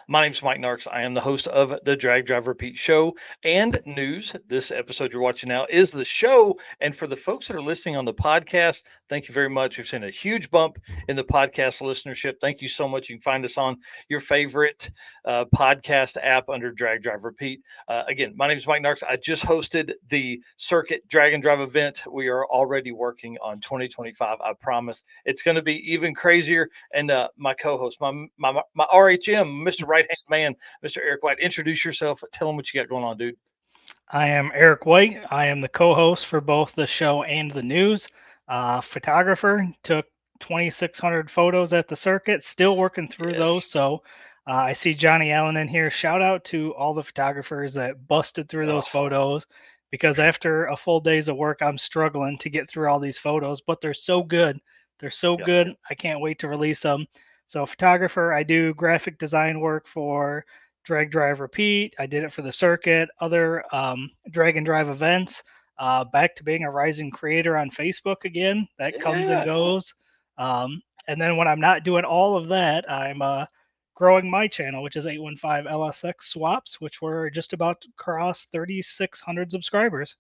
My name's Mike Narx. I am the host of the Drag Drive Repeat show and news. This episode you're watching now is the show. And for the folks that are listening on the podcast, thank you very much. We've seen a huge bump in the podcast listenership. Thank you so much. You can find us on your favorite podcast app under Drag Drive Repeat. Again, my name is Mike Narks. I just hosted the Circuit Drag and Drive event. We are already working on 2025. I promise it's going to be even crazier. And my co-host, my RHM, Mr. Right Hand Man, Mr. Eric White, introduce yourself. Tell them what you got going on, dude. I am Eric White. I am the co-host for both the show and the news. Photographer, took 2,600 photos at the circuit, still working through those. Yes. So I see Johnny Allen in here. Shout out to all the photographers that busted through those Oh, photos because after a full days of work, I'm struggling to get through all these photos, but they're so good. They're so yeah. good. I can't wait to release them. So photographer, I do graphic design work for Drag Drive Repeat. I did it for the circuit, other drag and drive events. Back to being a rising creator on Facebook again. That comes and Yeah. goes. And then when I'm not doing all of that, I'm growing my channel, which is 815 LSX Swaps, which we're just about to cross 3,600 subscribers.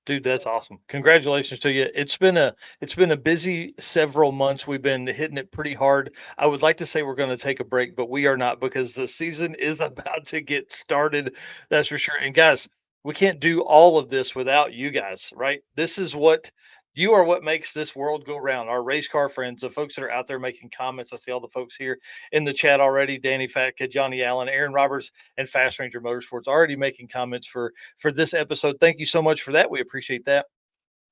Dude, that's awesome. Congratulations to you. It's been a busy several months. We've been hitting it pretty hard. I would like to say we're going to take a break, but we are not because the season is about to get started. That's for sure. And guys, we can't do all of this without you guys, right? This is what you are what makes this world go round. Our race car friends, the folks that are out there making comments. I see all the folks here in the chat already. Danny Fatka, Johnny Allen, Aaron Roberts, and Fast Ranger Motorsports already making comments for this episode. Thank you so much for that. We appreciate that.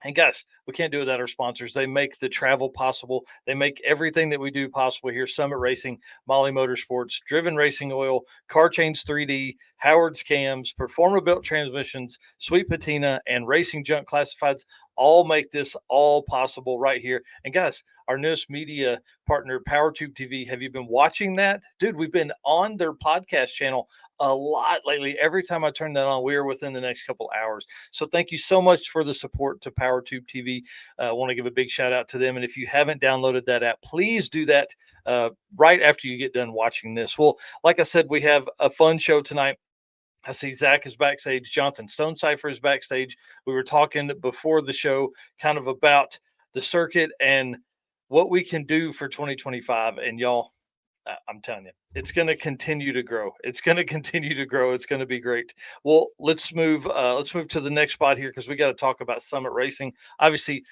And guys, we can't do it without our sponsors. They make the travel possible. They make everything that we do possible here. Summit Racing, Molly Motorsports, Driven Racing Oil, Car Chains 3D, Howard's Cams, Performa Built Transmissions, Sweet Patina, and Racing Junk Classifieds all make this all possible right here. And guys, our newest media partner, PowerTube TV, have you been watching that? Dude, we've been on their podcast channel a lot lately. Every time I turn that on, we are within the next couple hours. So thank you so much for the support to PowerTube TV. I want to give a big shout out to them. And if you haven't downloaded that app, please do that right after you get done watching this. Well, like I said, we have a fun show tonight. I see Zach is backstage. Jonathan Stonecipher is backstage. We were talking before the show kind of about the circuit and what we can do for 2025. And y'all, I'm telling you, it's going to continue to grow. It's going to continue to grow. It's going to be great. Well, let's move. Let's move to the next spot here because we got to talk about Summit Racing. Obviously,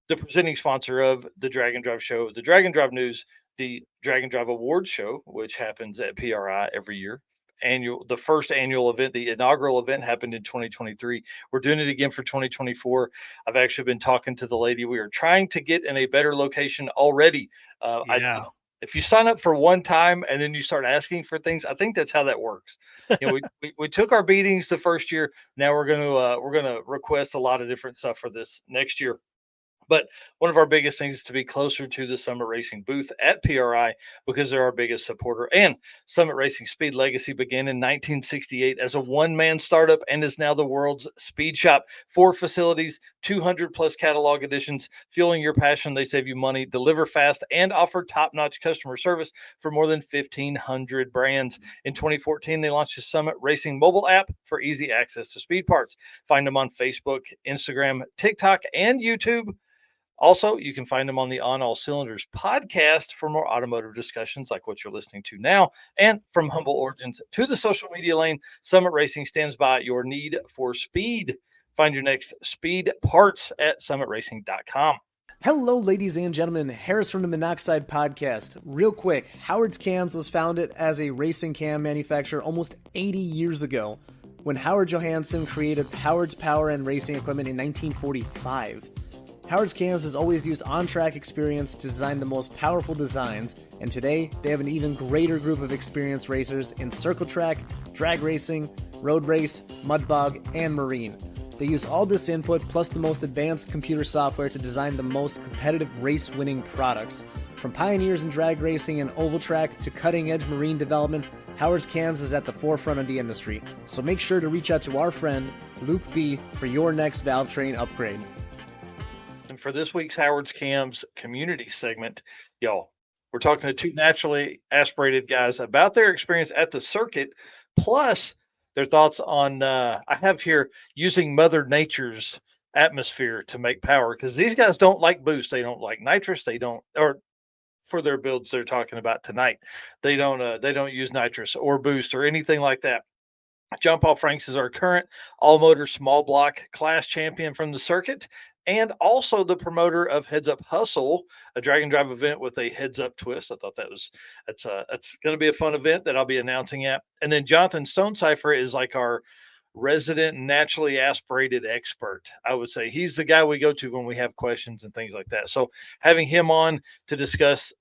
the presenting sponsor of the Drag and Drive show, the Drag and Drive News, the Drag and Drive Awards show, which happens at PRI every year. The first annual event, the inaugural event happened in 2023. We're doing it again for 2024. I've actually been talking to the lady. We are trying to get in a better location already. Yeah. If you sign up for one time and then you start asking for things, I think that's how that works. We took our beatings the first year. Now we're gonna request a lot of different stuff for this next year. But one of our biggest things is to be closer to the Summit Racing booth at PRI because they're our biggest supporter. And Summit Racing Speed Legacy began in 1968 as a one-man startup and is now the world's speed shop. 4 facilities, 200 plus catalog editions, fueling your passion. They save you money, deliver fast, and offer top-notch customer service for more than 1,500 brands. In 2014, they launched the Summit Racing mobile app for easy access to speed parts. Find them on Facebook, Instagram, TikTok, and YouTube. Also, you can find them on the On All Cylinders podcast for more automotive discussions like what you're listening to now. And from humble origins to the social media lane, Summit Racing stands by your need for speed. Find your next speed parts at summitracing.com. Hello, ladies and gentlemen. Harris from the Monoxide Podcast. Real quick, Howard's Cams was founded as a racing cam manufacturer almost 80 years ago when Howard Johansson created Howard's Power and Racing Equipment in 1945. Howard's Cams has always used on-track experience to design the most powerful designs, and today they have an even greater group of experienced racers in circle track, drag racing, road race, mud bog, and marine. They use all this input plus the most advanced computer software to design the most competitive race-winning products. From pioneers in drag racing and oval track to cutting-edge marine development, Howard's Cams is at the forefront of the industry. So make sure to reach out to our friend Luke B for your next valve train upgrade. And for this week's Howard's Cams community segment, y'all, We're talking to two naturally aspirated guys about their experience at the circuit, plus their thoughts on. I have here using Mother Nature's atmosphere to make power because these guys don't like boost, they don't like nitrous, they don't, or for their builds they're talking about tonight, they don't use nitrous or boost or anything like that. John Paul Franks is our current all motor small block class champion from the circuit and also the promoter of Heads Up Hustle, a drag and drive event with a heads up twist. I thought that's going to be a fun event that I'll be announcing at. And then Jonathan Stonecipher is like our resident naturally aspirated expert. I would say he's the guy we go to when we have questions and things like that. So having him on to discuss,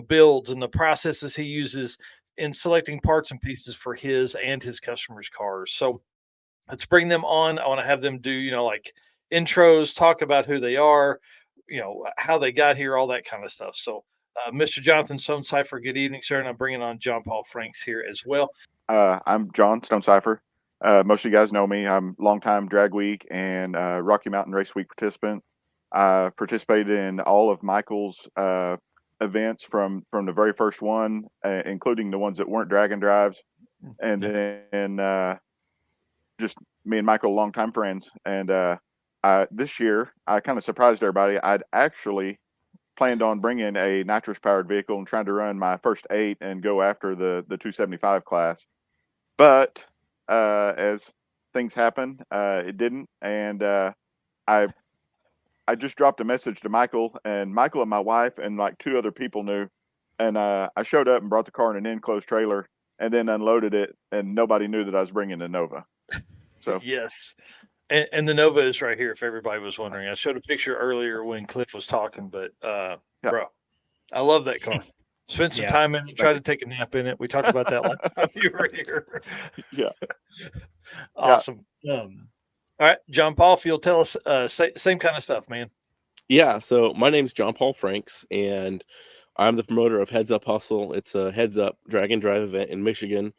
builds and the processes he uses in selecting parts and pieces for his and his customers' cars. So let's bring them on. I want to have them do, like intros, talk about who they are, how they got here, all that kind of stuff. So, Mr. Jonathan Stonecipher, good evening, sir. And I'm bringing on John Paul Franks here as well. I'm John Stonecipher. Most of you guys know me. I'm longtime Drag Week and Rocky Mountain Race Week participant. I participated in all of Michael's events from the very first one, including the ones that weren't drag and drives. And then just me and Michael, longtime friends. And this year, I kind of surprised everybody. I'd actually planned on bringing a nitrous powered vehicle and trying to run my first 8 and go after the 275 class. But as things happen, it didn't, and I I just dropped a message to Michael, and Michael and my wife and like 2 other people knew, and I showed up and brought the car in an enclosed trailer, and then unloaded it, and nobody knew that I was bringing the Nova. So Yes. And the Nova is right here if everybody was wondering. I showed a picture earlier when Cliff was talking, but yeah, bro, I love that car. Spent some Yeah. time in it, thank tried you. to take a nap in it. We talked about that last time you were here. Yeah, yeah. Awesome. All right, John Paul, if you'll tell us, same kind of stuff, man. Yeah, so my name's John Paul Franks, and I'm the promoter of Heads Up Hustle. It's a heads up drag and drive event in Michigan,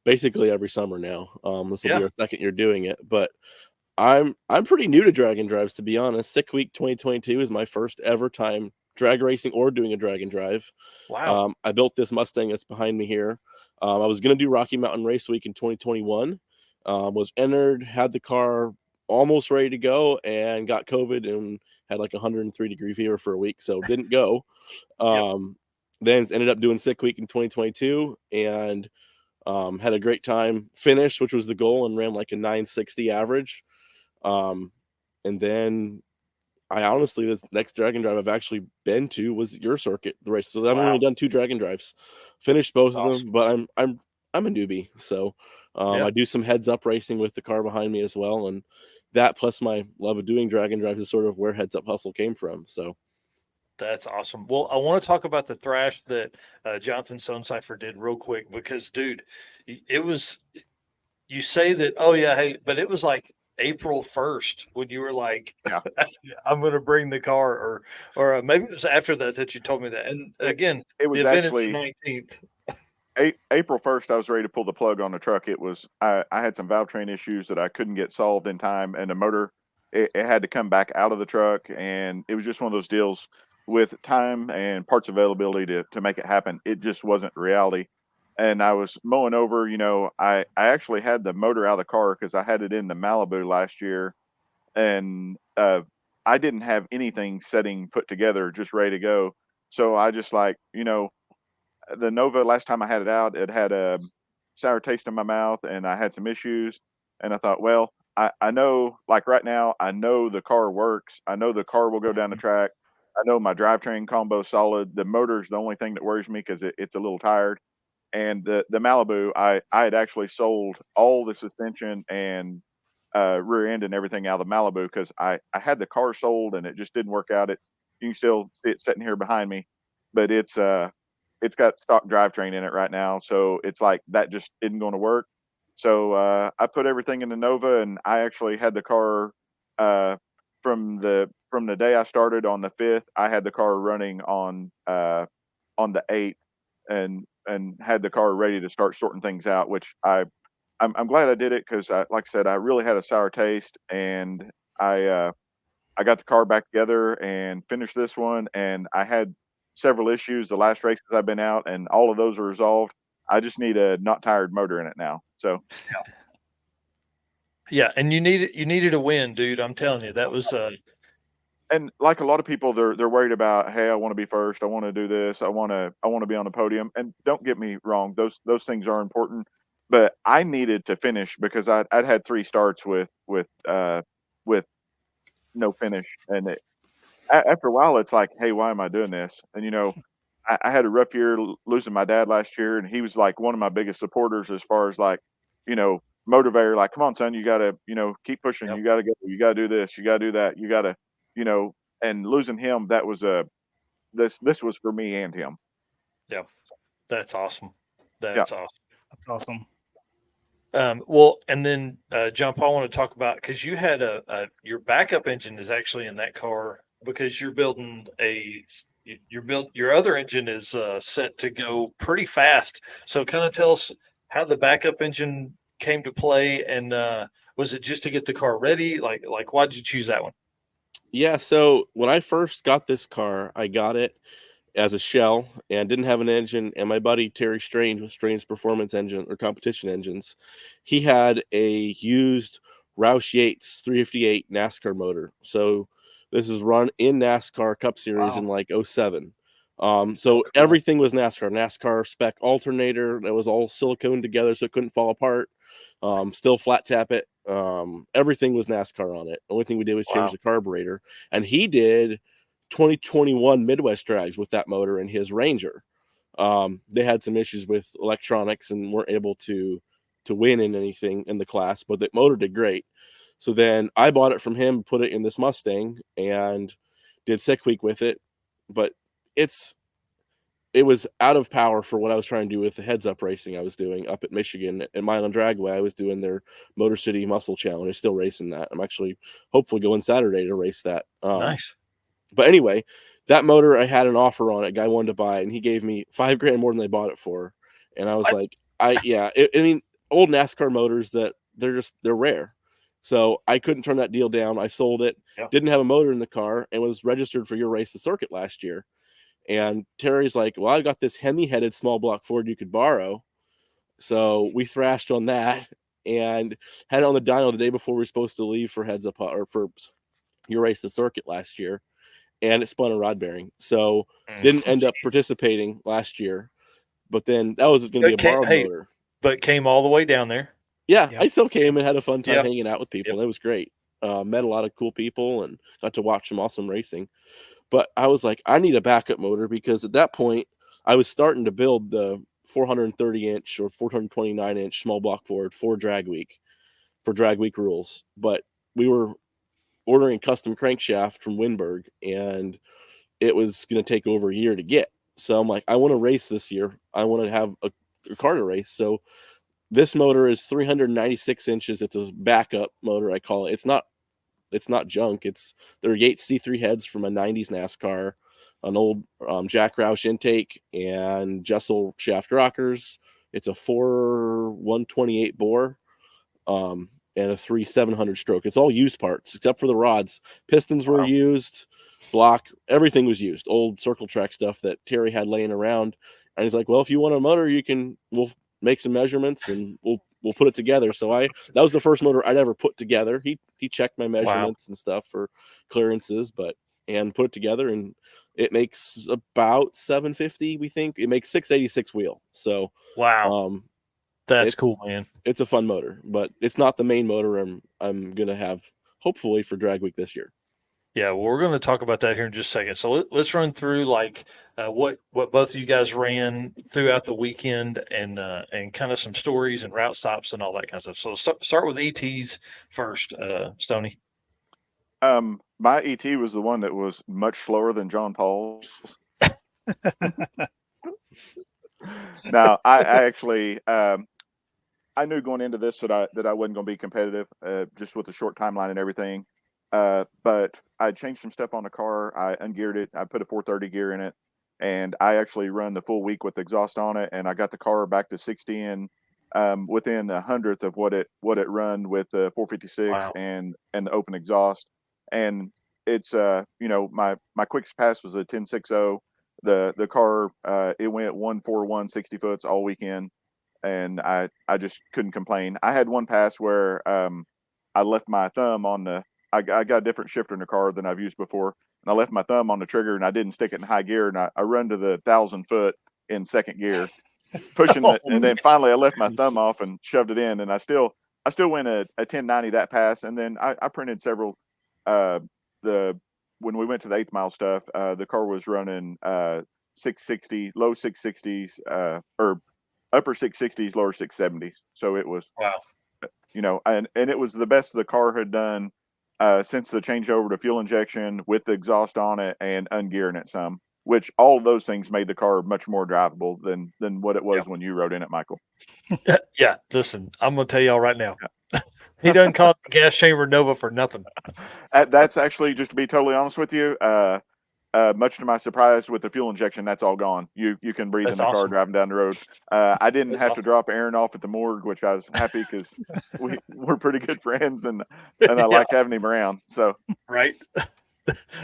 basically every summer now. This will be Yeah. our second year doing it, but I'm pretty new to drag and drives, to be honest. Sick Week 2022 is my first ever time drag racing or doing a drag and drive. Wow. I built this Mustang that's behind me here. I was going to do Rocky Mountain Race Week in 2021. Was entered, had the car almost ready to go, and got COVID and had like 103-degree fever for a week, so didn't go. Yep. Then ended up doing Sick Week in 2022 and had a great time. Finished, which was the goal, and ran like a 960 average. And then I honestly, this next drag and drive I've actually been to was your circuit, the race. So I've only Wow. done 2 drag and drives, finished both That's of them, awesome. but I'm a newbie. So Yeah. I do some heads up racing with the car behind me as well. And that plus my love of doing drag and drives is sort of where Heads Up Hustle came from. So That's awesome. Well, I want to talk about the thrash that Jonathan Stonecipher did real quick because, dude, it was, you say that, oh, yeah, hey, but it was like April 1st when you were like, Yeah. I'm going to bring the car, or maybe it was after that you told me that. And It again, it the was event is the actually 19th. April 1st. I was ready to pull the plug on the truck. It was I had some valve train issues that I couldn't get solved in time, and the motor it had to come back out of the truck, and it was just one of those deals with time and parts availability to make it happen. It just wasn't reality. And I was mowing over, I actually had the motor out of the car because I had it in the Malibu last year, and I didn't have anything setting put together, just ready to go. So I just like, the Nova, last time I had it out, it had a sour taste in my mouth and I had some issues. And I thought, well, I know, like right now, I know the car works. I know the car will go down the track. I know my drivetrain combo is solid. The motor's the only thing that worries me because it's a little tired. And the Malibu, I had actually sold all the suspension and rear end and everything out of the Malibu because I had the car sold and it just didn't work out. It's You can still see it sitting here behind me, but it's got stock drivetrain in it right now, so it's like that just isn't going to work. So I put everything in the Nova, and I actually had the car uh, from the day I started on the 5th. I had the car running on the 8th, and had the car ready to start sorting things out. Which I'm glad I did it because, like I said, I really had a sour taste, and I uh, I got the car back together and finished this one, and I had several issues the last races I've been out, and all of those are resolved. I just need a not tired motor in it now. So Yeah, and you needed a win, dude. I'm telling you, that was and like a lot of people, they're worried about, hey, I want to be first, I want to do this, I want to be on the podium. And don't get me wrong, those things are important, but I needed to finish because I'd had 3 starts with no finish, and after a while, it's like, hey, why am I doing this? And I had a rough year losing my dad last year, and he was like one of my biggest supporters as far as like, you know, motivator. Like, come on, son, you gotta, keep pushing. yep, You gotta go. You gotta do this. You gotta do that. You gotta, you know. And losing him, that was this was for me and him. yep. That's awesome. Yeah. That's awesome. That's awesome. Well, and then John Paul, I want to talk about because you had your backup engine is actually in that car because you're building your other engine is set to go pretty fast. So kind of tell us how the backup engine came to play, and was it just to get the car ready? Like why did you choose that one? Yeah, so when I first got this car, I got it as a shell and didn't have an engine. And my buddy Terry Strain, who Strain's performance engine or competition engines, he had a used Roush Yates 358 NASCAR motor. So this is run in NASCAR Cup Series in Wow. like '07. Oh, So cool. everything was NASCAR spec alternator that was all silicone together so it couldn't fall apart. Still flat tap it. Everything was NASCAR on it. The only thing we did was change Wow. the carburetor, and he did 2021 Midwest drags with that motor in his Ranger. They had some issues with electronics and weren't able to win in anything in the class, but the motor did great. So then I bought it from him, put it in this Mustang, and did sick week with it. But it's it was out of power for what I was trying to do with the heads up racing I was doing up at Michigan at Mile and Dragway. I was doing their Motor City Muscle Challenge. I'm still racing that. I'm actually hopefully going Saturday to race that. Nice. But anyway, that motor I had an offer on it. A guy wanted to buy it, and he gave me $5,000 more than they bought it for. And I was What? like, I mean, old NASCAR motors that they're rare. So I couldn't turn that deal down. I sold it, Yeah. didn't have a motor in the car, and was registered for your race the circuit last year. And Terry's like, well, I got this Hemi headed small block Ford you could borrow. So we thrashed on that and had it on the dyno the day before we were supposed to leave for heads up or for your race the circuit last year, and it spun a rod bearing. So Mm. didn't end up participating last year. But then that was going to be a borrowed Hey, motor. but came all the way down there. Yeah, Yep. I still came and had a fun time Yeah. hanging out with people. Yep. And it was great. Met a lot of cool people and got to watch some awesome racing. But I was like, I need a backup motor because at that point I was starting to build the 430 inch or 429 inch small block Ford for drag week rules. But we were ordering custom crankshaft from Winberg, and it was going to take over a year to get. So I'm like, I want to race this year. I want to have a car to race. So this motor is 396 inches. It's a backup motor, I call it. It's not junk. It's their Yates C3 heads from a '90s NASCAR, an old Jack Roush intake, and Jessel shaft rockers. It's a 128 bore, and a 700 stroke. It's all used parts except for the rods. Pistons were Wow. used, block, everything was used. Old circle track stuff that Terry had laying around. And he's like, well, if you want a motor, we'll make some measurements and we'll put it together. So that was the first motor I'd ever put together. He checked my Wow. measurements and stuff for clearances, and put it together, and it makes about 750. We think it makes 686 wheel. So Wow. um, That's it's cool, man. it's a fun motor, but it's not the main motor I'm gonna have hopefully for drag week this year. Yeah, well, we're going to talk about that here in just a second. So let's run through like what both of you guys ran throughout the weekend, and kind of some stories and route stops and all that kind of stuff. So start with ETs first, Stony. My ET was the one that was much slower than John Paul's. Now, I actually I knew going into this that I wasn't going to be competitive, just with the short timeline and everything. But I changed some stuff on the car. I ungeared it. I put a 430 gear in it, and I actually run the full week with exhaust on it. And I got the car back to 60 in within a hundredth of what it run with the 456 Wow. and the open exhaust. And it's my quickest pass was a 10.60. The car, it went 141 60 foots all weekend, and I just couldn't complain. I had one pass where I left my thumb on the. I got a different shifter in the car than I've used before, and I left my thumb on the trigger, and I didn't stick it in high gear, and I run to the 1,000 foot in second gear, pushing it, and then finally I left my thumb off and shoved it in, and I still went a 1090 that pass, and then I printed several. The When we went to the 8th mile stuff, the car was running 660, low 660s, or upper 660s, lower 670s. So it was, Wow. and it was the best the car had done since the changeover to fuel injection with the exhaust on it and ungearing it some. Which all of those things made the car much more drivable than what it was when you rode in it, Michael. Yeah. Listen, I'm gonna tell y'all right now. He doesn't call it the gas chamber Nova for nothing. That's actually, just to be totally honest with you, much to my surprise, with the fuel injection, that's all gone. You can breathe That's in the car awesome. driving down the road. I didn't That's have to awesome. drop Aaron off at the morgue, which I was happy because we're pretty good friends, and I Yeah. like having him around. So Right.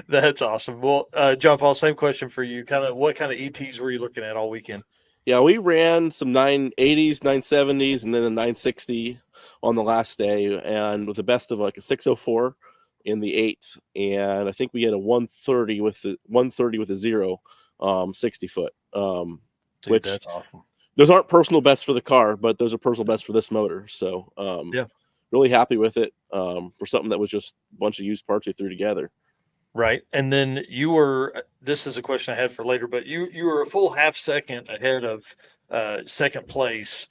That's awesome. Well, John Paul, same question for you. What kind of ETs were you looking at all weekend? Yeah, we ran some 980s, 970s, and then a 960 on the last day, and with the best of like a 604 in the 8th, and I think we had a 130 with a 0 60 foot, Dude, which that's awesome. those aren't personal bests for the car, but those are personal bests for this motor. So Yeah. really happy with it, for something that was just a bunch of used parts we threw together. Right. And then you were, this is a question I had for later, but you were a full half second ahead of second place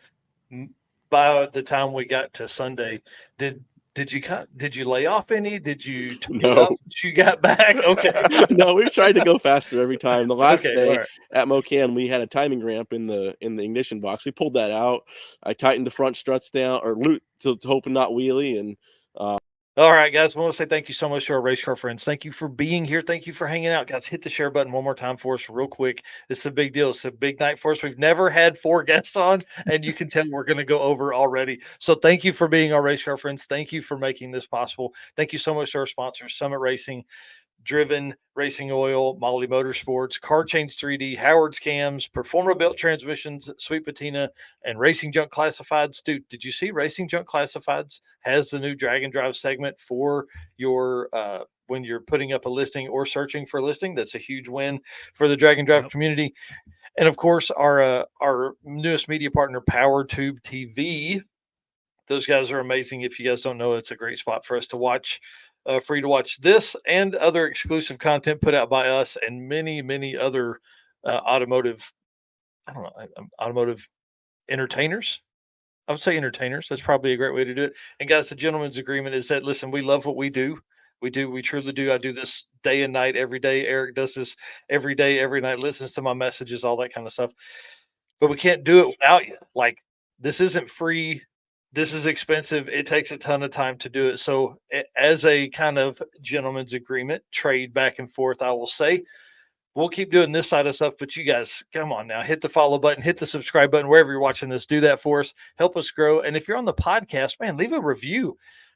by the time we got to Sunday. Did you lay off any? Did you turn it up No. once you got back? Okay. No, we've tried to go faster every time. The last Okay. All day right. at Mocan, we had a timing ramp in the ignition box. We pulled that out. I tightened the front struts down, or loop, to hope and not wheelie, and All right, guys. I want to say thank you so much to our race car friends. Thank you for being here. Thank you for hanging out. Guys, hit the share button one more time for us, real quick. It's a big deal. It's a big night for us. We've never had 4 guests on, and you can tell we're going to go over already. So thank you for being our race car friends. Thank you for making this possible. Thank you so much to our sponsors, Summit Racing, Driven Racing Oil, Molly Motorsports, Car Change 3D, Howard's Cams, Performa Built Transmissions, Sweet Patina, and Racing Junk Classifieds. Dude, did you see Racing Junk Classifieds has the new drag and drive segment for your when you're putting up a listing or searching for a listing? That's a huge win for the drag and drive community. And of course, our newest media partner, PowerTube TV. Those guys are amazing. If you guys don't know, it's a great spot for us to watch, for you to watch this and other exclusive content put out by us and many, many other automotive, I don't know, automotive entertainers. I would say entertainers. That's probably a great way to do it. And guys, the gentleman's agreement is that, listen, we love what we do. We truly do. I do this day and night, every day. Eric does this every day, every night, listens to my messages, all that kind of stuff. But we can't do it without you. Like, this isn't free. This is expensive. It takes a ton of time to do it. So, as a kind of gentleman's agreement, trade back and forth, I will say, we'll keep doing this side of stuff, but you guys, come on now, hit the follow button, hit the subscribe button, wherever you're watching this, do that for us, help us grow. And if you're on the podcast, man, leave a review.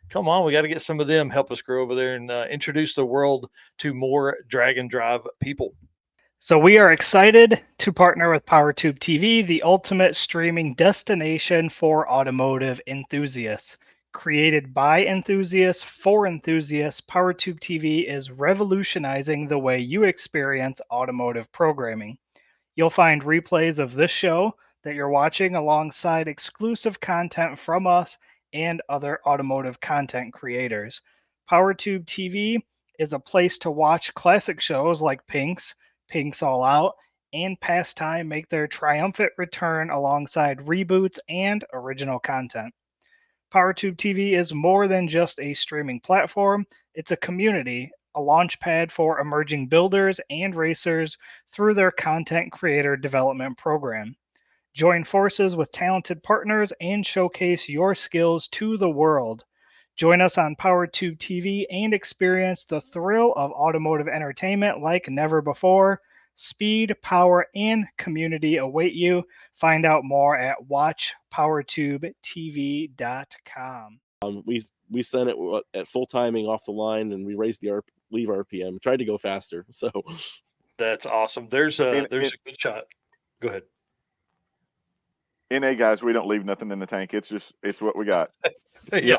Come on, we got to get some of them, help us grow over there and introduce the world to more drag and drive people. So we are excited to partner with PowerTube TV, the ultimate streaming destination for automotive enthusiasts. Created by enthusiasts for enthusiasts, PowerTube TV is revolutionizing the way you experience automotive programming. You'll find replays of this show that you're watching alongside exclusive content from us and other automotive content creators. PowerTube TV is a place to watch classic shows like Pink's All Out, and Pastime make their triumphant return alongside reboots and original content. PowerTube TV is more than just a streaming platform, it's a community, a launchpad for emerging builders and racers through their content creator development program. Join forces with talented partners and showcase your skills to the world. Join us on PowerTube TV and experience the thrill of automotive entertainment like never before. Speed, power, and community await you. Find out more at watchpowertubetv.com. We sent it at full timing off the line, and we raised the leave RPM. Tried to go faster, so That's awesome. There's In, a in good shot. Go ahead. NA guys, we don't leave nothing in the tank. It's what we got. Yeah,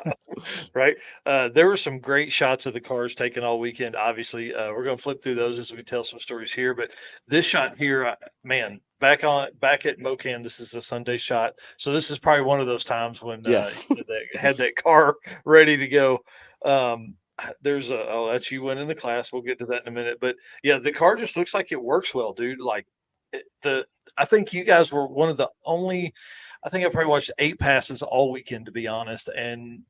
right. There were some great shots of the cars taken all weekend. Obviously, we're going to flip through those as we tell some stories here. But this shot here, man, back at Mocan, this is a Sunday shot. So this is probably one of those times when Yes. had that car ready to go. There's a that's you winning the class. We'll get to that in a minute. But yeah, the car just looks like it works well, dude. Like the I think you guys were one of the only. I think I probably watched 8 passes all weekend, to be honest, and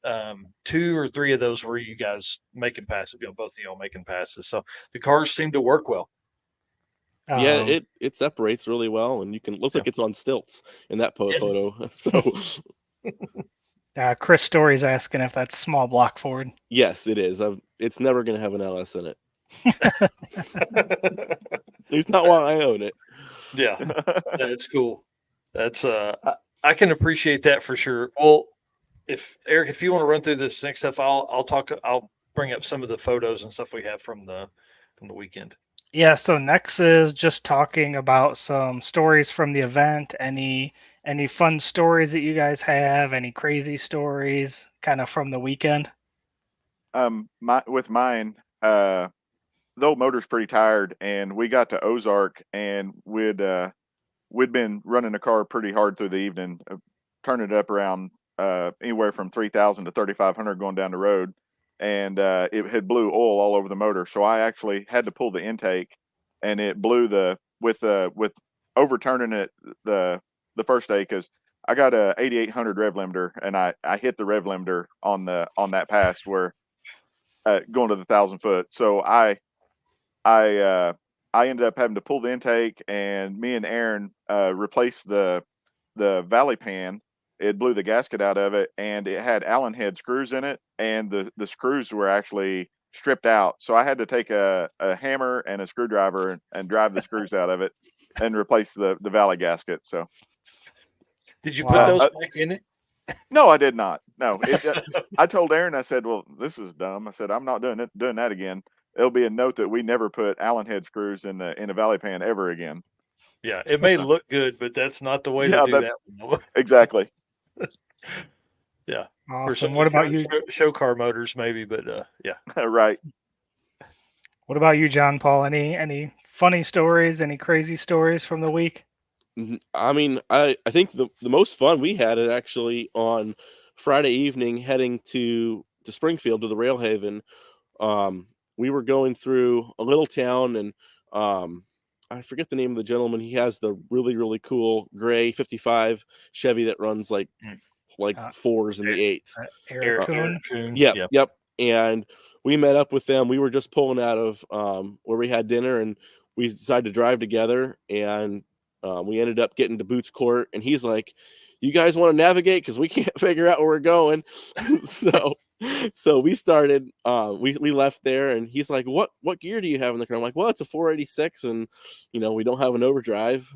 2 or 3 of those were you guys making passes. Both of y'all making passes. So the cars seem to work well. Yeah, Um, it separates really well, and you can looks Yeah. like it's on stilts in that Yeah. photo. So Chris Story's asking if that's small block Ford. yes, it is. It's never going to have an LS in it. At least not while I own it. Yeah, that's cool. That's I can appreciate that for sure. Well, if Eric, if you want to run through this next stuff, I'll bring up some of the photos and stuff we have from the weekend. Yeah, so next is just talking about some stories from the event. Any fun stories that you guys have? Any crazy stories kind of from the weekend? With mine, the old motor's pretty tired, and we got to Ozark, and we'd been running the car pretty hard through the evening, turning it up around anywhere from 3,000 to 3,500 going down the road, and it had blew oil all over the motor. So I actually had to pull the intake, and it blew with overturning it the first day, because I got a 8,800 rev limiter, and I hit the rev limiter on that pass where going to the 1,000 foot. So I ended up having to pull the intake, and me and Aaron replaced the valley pan. It blew the gasket out of it, and it had Allen head screws in it, and the screws were actually stripped out. So I had to take a hammer and a screwdriver and drive the screws out of it and replace the valley gasket. So Did you put Wow. those back in it? no, I did not. No, I told Aaron, I said, "Well, this is dumb." I said, "I'm not doing that again." It'll be a note that we never put Allen head screws in the valley pan ever again. Yeah, it may look good, but that's not the way to Yeah, do that's that one. exactly Yeah, for some Awesome. of What the about you? show car motors, maybe, but yeah. right. What about you, John Paul? Any funny stories? Any crazy stories from the week? I mean, I think the most fun we had is actually on Friday evening heading to Springfield to the Railhaven. Um, we were going through a little town, and I forget the name of the gentleman. He has the really cool gray 55 Chevy that runs like Uh, fours in the eights. Eric Kuhn. Eric Kuhn. Yep, Yeah. yep. And we met up with them. We were just pulling out of where we had dinner, and we decided to drive together. And we ended up getting to Boots Court, and he's like, "You guys want to navigate? Because we can't figure out where we're going." so we started. We left there, and he's like, "What gear do you have in the car?" I'm like, "Well, it's a 486, and we don't have an overdrive."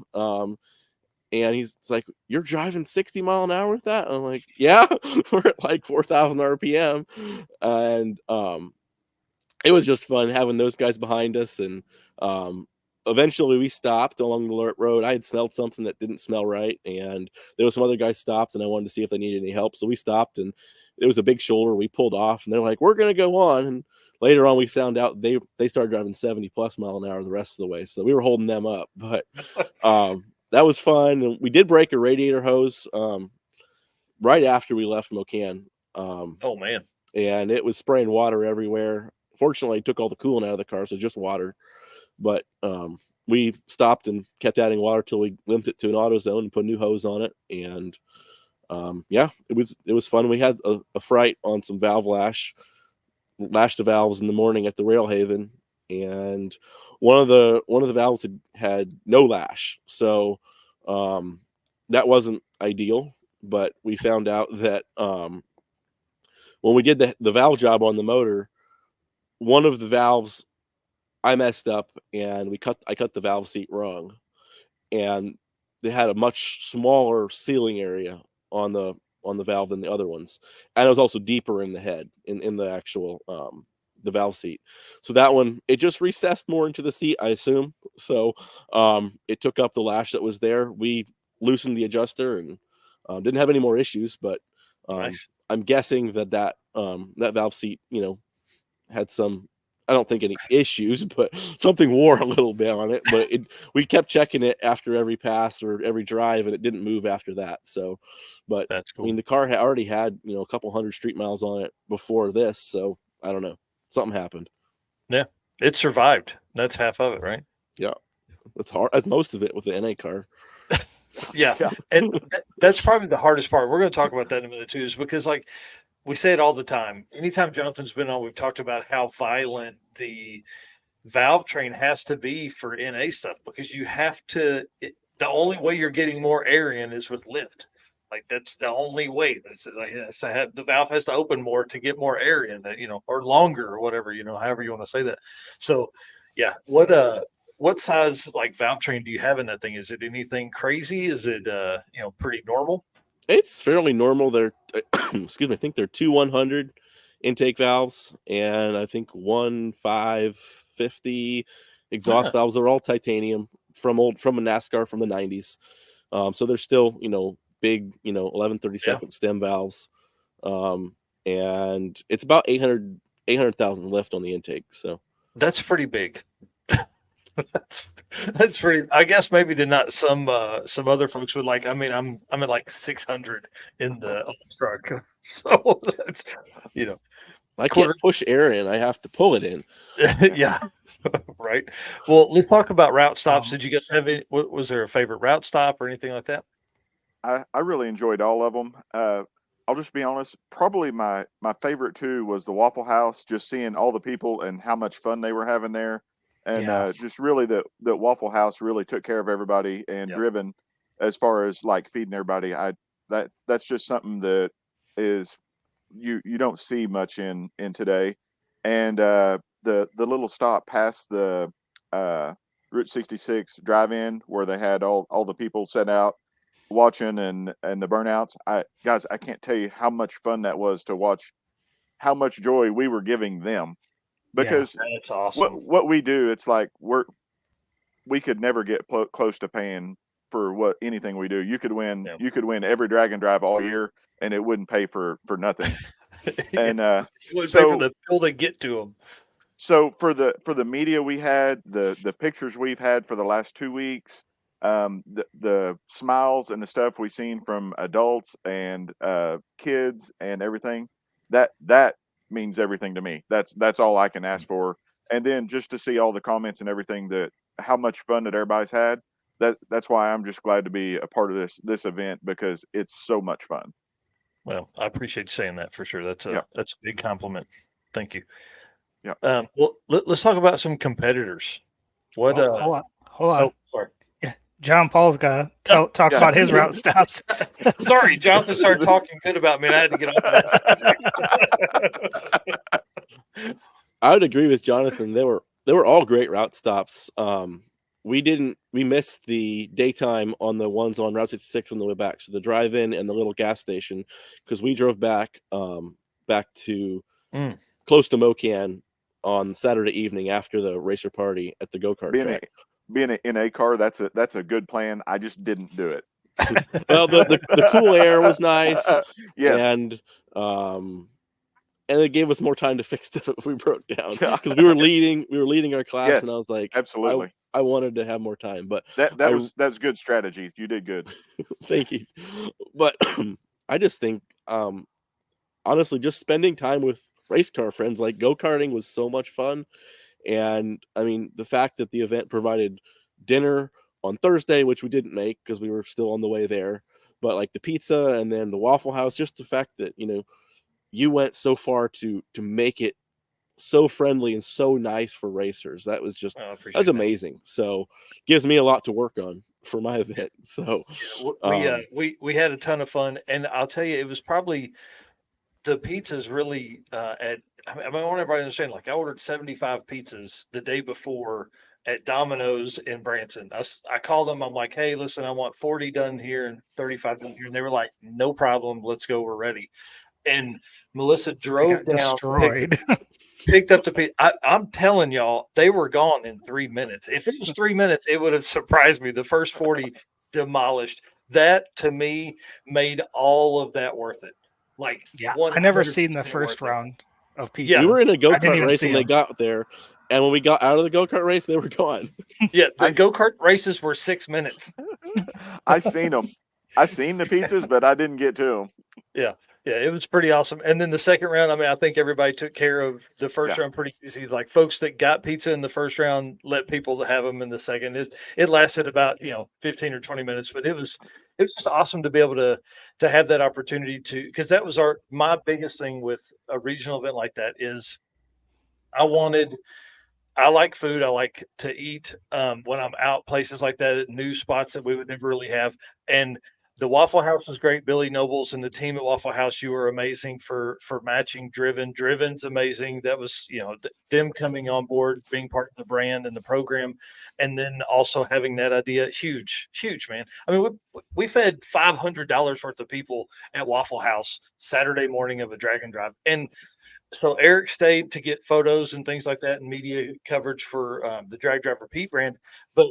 And he's like, "You're driving 60 mile an hour with that?" I'm like, "Yeah." We're at like 4,000 RPM. And it was just fun having those guys behind us. And eventually we stopped along the road. I had smelled something that didn't smell right, and there was some other guys stopped, and I wanted to see if they needed any help. So we stopped, and it was a big shoulder. We pulled off, and they're like, "We're going to go on." And later on, we found out they started driving 70+ mile an hour the rest of the way. So we were holding them up. But that was fun. And we did break a radiator hose right after we left Mocan. Oh man. And it was spraying water everywhere. Fortunately, I took all the coolant out of the car, so just water. But we stopped and kept adding water till we limped it to an AutoZone and put a new hose on it. And yeah, it was fun. We had a fright on some valve lashed the valves in the morning at the Railhaven, and one of the valves had no lash, so that wasn't ideal. But we found out that when we did the valve job on the motor, one of the valves I messed up, and I cut the valve seat wrong, and they had a much smaller sealing area on the valve than the other ones, and it was also deeper in the head in the actual the valve seat. So that one, it just recessed more into the seat, I assume. So it took up the lash that was there. We loosened the adjuster and didn't have any more issues. But Nice. I'm guessing that valve seat, had some, I don't think any issues, but something wore a little bit on it. But we kept checking it after every pass or every drive, and it didn't move after that. So, but That's I mean, cool. the car already had a couple hundred street miles on it before this, so I don't know, something happened. Yeah, it survived. That's half of it, right? Yeah, that's hard. That's most of it with the NA car. Yeah, Yeah. and that's probably the hardest part. We're going to talk about that in a minute too, is because like we say it all the time. Anytime Jonathan's been on, we've talked about how violent the valve train has to be for NA stuff because you have to. The only way you're getting more air in is with lift. Like that's the only way. That's like the valve has to open more to get more air in, or longer or whatever, however you want to say that. So, yeah, what size like valve train do you have in that thing? Is it anything crazy? Is it pretty normal? It's fairly normal. They're excuse me, I think they're 2 100 intake valves, and I think 1 550 exhaust Huh, valves. They're all titanium from a NASCAR from the 90s. So they're still, big, 11/32 yeah, stem valves. Um, and it's about 800,000 lift on the intake. So that's pretty big. That's that's pretty. I guess maybe to not some other folks would like. I mean, I'm at like 600 in the old truck, so that's you know I can't quarter. push air in. I have to pull it in. Yeah, right. Well, let's talk about route stops. Um, Did you guys have any? Was there a favorite route stop or anything like that? I really enjoyed all of them. I'll just be honest. Probably my favorite two was the Waffle House. Just seeing all the people and how much fun they were having there, and yes. just really the Waffle House really took care of everybody and Yep. driven as far as like feeding everybody. That's just something that is you don't see much in today, and the little stop past the uh, Route 66 drive-in where they had all the people set out watching and the burnouts. I can't tell you how much fun that was to watch, how much joy we were giving them Yeah. because That's awesome. what we do, it's like we could never get close to paying for what anything we do. Yeah. You could win every drag and drive all year and it wouldn't pay for nothing. Yeah. And It would pay for so the fuel to get to them. for the media we had, the pictures we've had for the last 2 weeks, the smiles and the stuff we've seen from adults and kids and everything, that means everything to me. That's all I can ask for. And then just to see all the comments and everything, that how much fun that everybody's had. That's why I'm just glad to be a part of this event because it's so much fun. Well, I appreciate you saying that for sure. Yeah, That's a big compliment. Thank you. yeah. Well, let's talk about some competitors. What? Well, hold on. Oh, sorry. Yeah, John Paul's got to talk Yeah. about his route stops. Sorry, Jonathan started talking good about me, and I had to get off of that subject. I would agree with Jonathan. They were all great route stops. We missed the daytime on the ones on Route 66 on the way back. So the drive-in and the little gas station, because we drove back to Mm, close to Mocan on Saturday evening after the racer party at the go-kart being a track. being in a car, that's a good plan. I just didn't do it. Well, the cool air was nice, Yes. and um and it gave us more time to fix stuff if we broke down Yeah. because we were leading our class, and I Yes. was like, I Absolutely. I wanted to have more time, but That I was good strategy. You did good. thank you, but I just think honestly, just spending time with race car friends, like go karting, was so much fun. And I mean, the fact that the event provided dinner on Thursday, which we didn't make because we were still on the way there, but like the pizza and then the Waffle House, just the fact that you went so far to make it so friendly and so nice for racers. That was just I that was appreciate that. amazing. So gives me a lot to work on for my event. So Yeah, um we had a ton of fun, and I'll tell you, it was probably the pizzas really at. I mean, I want everybody to understand. Like, I ordered 75 pizzas the day before at Domino's in Branson. I called them. I'm like, hey, listen, I want 40 done here and 35 done here, and they were like, no problem, let's go, we're ready. and Melissa They drove got down, destroyed. picked up the pizza. I'm telling y'all, they were gone in 3 minutes. If it was 3 minutes, it would have surprised me. The first 40 demolished. That to me made all of that worth it. Like Yeah, I never seen the 100% first worth it. round of Yeah. We pizzas. were in a I go didn't kart even race see when they them. got there, and when we got out of the go kart race, they were gone. Yeah, the I- go-kart races were 6 minutes. I seen them. I seen the pizzas, but I didn't get to them. Yeah, yeah, it was pretty awesome. And then the second round, I mean, I think everybody took care of the first Yeah. round pretty easy. Like folks that got pizza in the first round let people have them in the second. It lasted about 15 or 20 minutes, but it was just awesome to be able to have that opportunity to, because that was my biggest thing with a regional event like that is I wanted I like food. I like to eat when I'm out places like that at new spots that we would never really have. And the Waffle House was great. Billy Nobles and the team at Waffle House, you were amazing for matching Driven. Driven's amazing. That was them coming on board, being part of the brand and the program, and then also having that idea. Huge, huge man. I mean, we fed $500 worth of people at Waffle House Saturday morning of a Dragon Drive, and so Eric stayed to get photos and things like that and media coverage for the Drag Driver Pete brand. But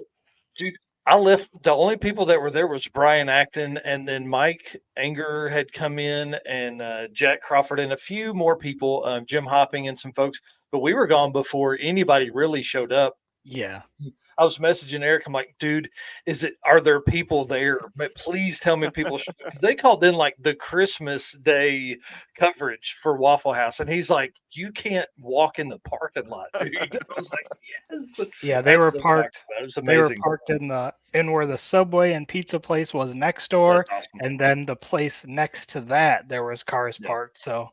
dude, I left. The only people that were there was Brian Acton, and then Mike Anger had come in, and Jack Crawford, and a few more people, Jim Hopping, and some folks. But we were gone before anybody really showed up. Yeah. I was messaging Eric. I'm like, dude, are there people there? But please tell me people because they called in like the Christmas Day coverage for Waffle House, and he's like, you can't walk in the parking lot, dude. I was like, yes. Yeah, I had to go back to that. It was they were amazing. parked in where the Subway and pizza place was next That's door, awesome. and then the place next to that there was cars Yeah. parked. So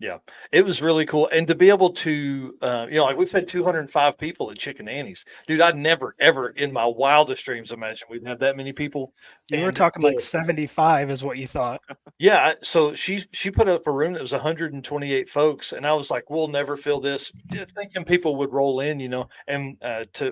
Yeah, it was really cool, and to be able to, like we've had 205 people at Chicken Annie's, dude. I'd never, ever in my wildest dreams imagine we'd have that many people, you were and talking like 75 is what you thought. yeah, so she put up a room that was 128 folks, and I was like, "We'll never fill this," thinking people would roll in, and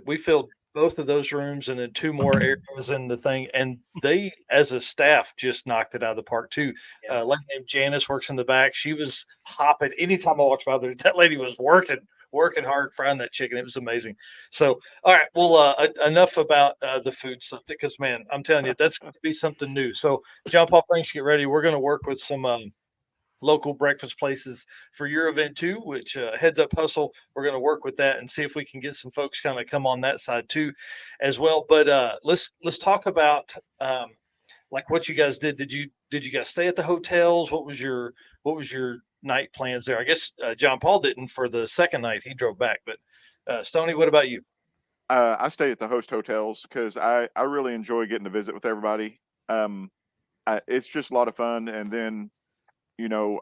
we filled both of those rooms and then two more areas in the thing, and they, as a staff, just knocked it out of the park too. Yeah. A lady named Janice works in the back. She was hopping anytime I walked by there. That lady was working hard frying that chicken. It was amazing. So, all right, well, enough about the food stuff because man, I'm telling you, that's going to be something new. So. John Paul Franks, get ready. We're going to work with some local breakfast places for your event too, which Heads Up Hustle. We're going to work with that and see if we can get some folks kind of come on that side too, as well. But let's talk about like what you guys did. Did you guys stay at the hotels? What was your night plans there? I guess John Paul didn't for the second night. He drove back. But Stoney, what about you? I stay at the host hotels because I really enjoy getting to visit with everybody. Um, it's just a lot of fun, and then you know,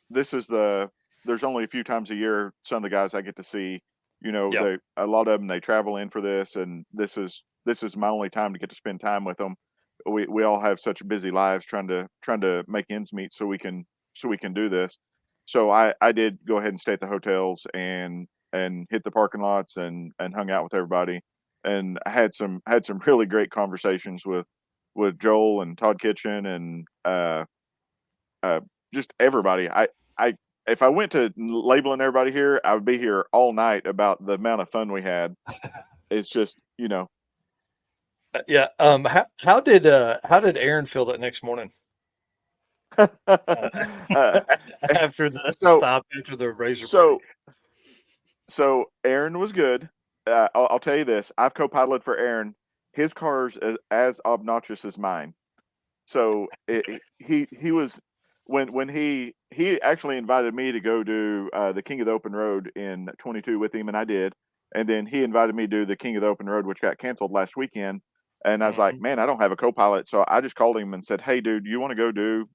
this is there's only a few times a year some of the guys I get to see. Yeah. A lot of them they travel in for this, and this is my only time to get to spend time with them. We all have such busy lives trying to make ends meet so we can do this. So I did go ahead and stay at the hotels and hit the parking lots and hung out with everybody, and I had some really great conversations with Joel and Todd Kitchen and uh, just everybody. I if I went to labeling everybody here, I would be here all night about the amount of fun we had. It's just, Yeah. How did Aaron feel that next morning? uh, After the so stop, after the razor burning. so so Aaron was good. I'll tell you this: I've co-piloted for Aaron. His car's as obnoxious as mine. So he was when he actually invited me to go do the King of the Open Road in 22 with him, and I did. And then he invited me to do the King of the Open Road, which got canceled last weekend. And I was like, Mhm. man, I don't have a co-pilot, so I just called him and said, hey, dude, you want to go do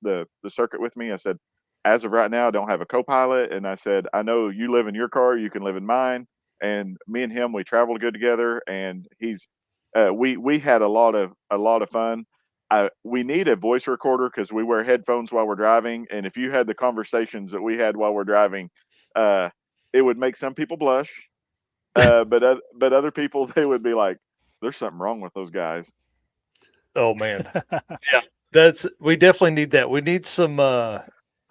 the circuit with me? I said, as of right now, I don't have a co-pilot, and I said, I know you live in your car, you can live in mine, and me and him we traveled good together, and we had a lot of fun. We need a voice recorder because we wear headphones while we're driving, and if you had the conversations that we had while we're driving, uh, it would make some people blush, but other people they would be like, "There's something wrong with those guys." Oh man. Yeah. We definitely need that. We need some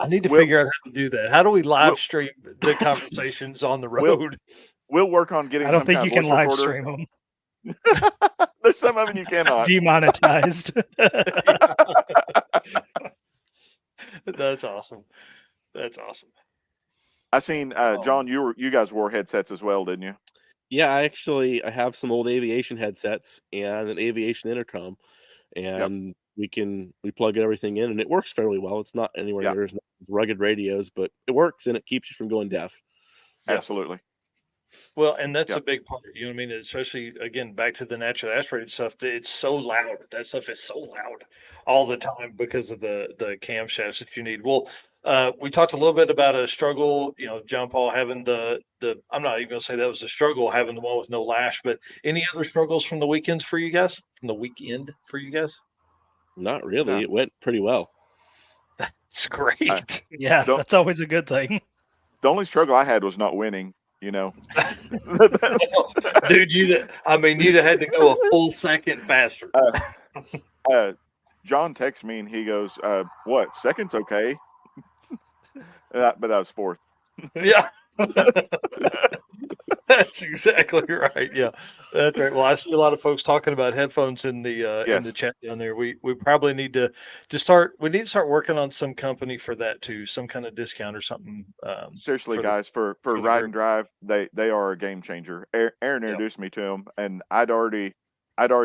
I need to We'll figure out how to do that. How do we live we'll stream the conversations on the we'll road? we'll work on I getting don't some think kind you of can voice live recorder. stream them. There's some of them you cannot. Demonetized. That's awesome. That's awesome. I seen John. You guys wore headsets as well, didn't you? Yeah, I have some old aviation headsets and an aviation intercom, Yep. and we plug everything in, and it works fairly well. It's not anywhere Yeah. near as rugged radios, but it works and it keeps you from going deaf. Yeah. Absolutely. Well, and that's a Yep. big part. You know what I mean? Especially again, back to the naturally aspirated stuff. It's so loud. That stuff is so loud all the time because of the camshafts that you need. Well, we talked a little bit about a struggle. You know, John Paul having the. I'm not even gonna say that was a struggle having the one with no lash, but any other struggles from the weekends for you guys? From the weekend for you guys? Not really. No. It went pretty well. It's great. Yeah, Don't- that's always a good thing. The only struggle I had was not winning. You know. Dude, you'd have had to go a full second faster. John texts me and he goes, "What? Second's okay." But I was fourth. Yeah. That's exactly right. Yeah, that's right. Well, I see a lot of folks talking about headphones in the Yes. chat down there. We probably need to start. We need to start working on some company for that too, some kind of discount or something. Seriously, For guys, for the ride group. and drive, they are a game changer. Aaron Yep. introduced me to them, and I'd already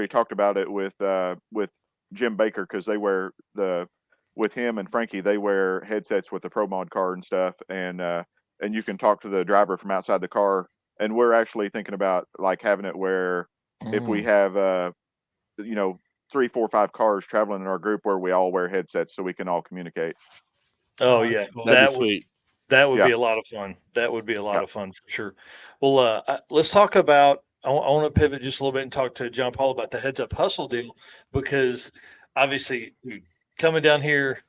talked about it with Jim Baker because they wear with him and Frankie, they wear headsets with the Pro Mod card and stuff, and you can talk to the driver from outside the car. And we're actually thinking about like having it where if we have 3, 4, 5 cars traveling in our group where we all wear headsets so we can all communicate. Oh That's yeah, cool. That'd be that would sweet. that would Yeah. be a lot of fun. That would be a lot Yeah. of fun for sure. Well, let's talk about. I want to pivot just a little bit and talk to John Paul about the heads up hustle deal because obviously dude, coming down here,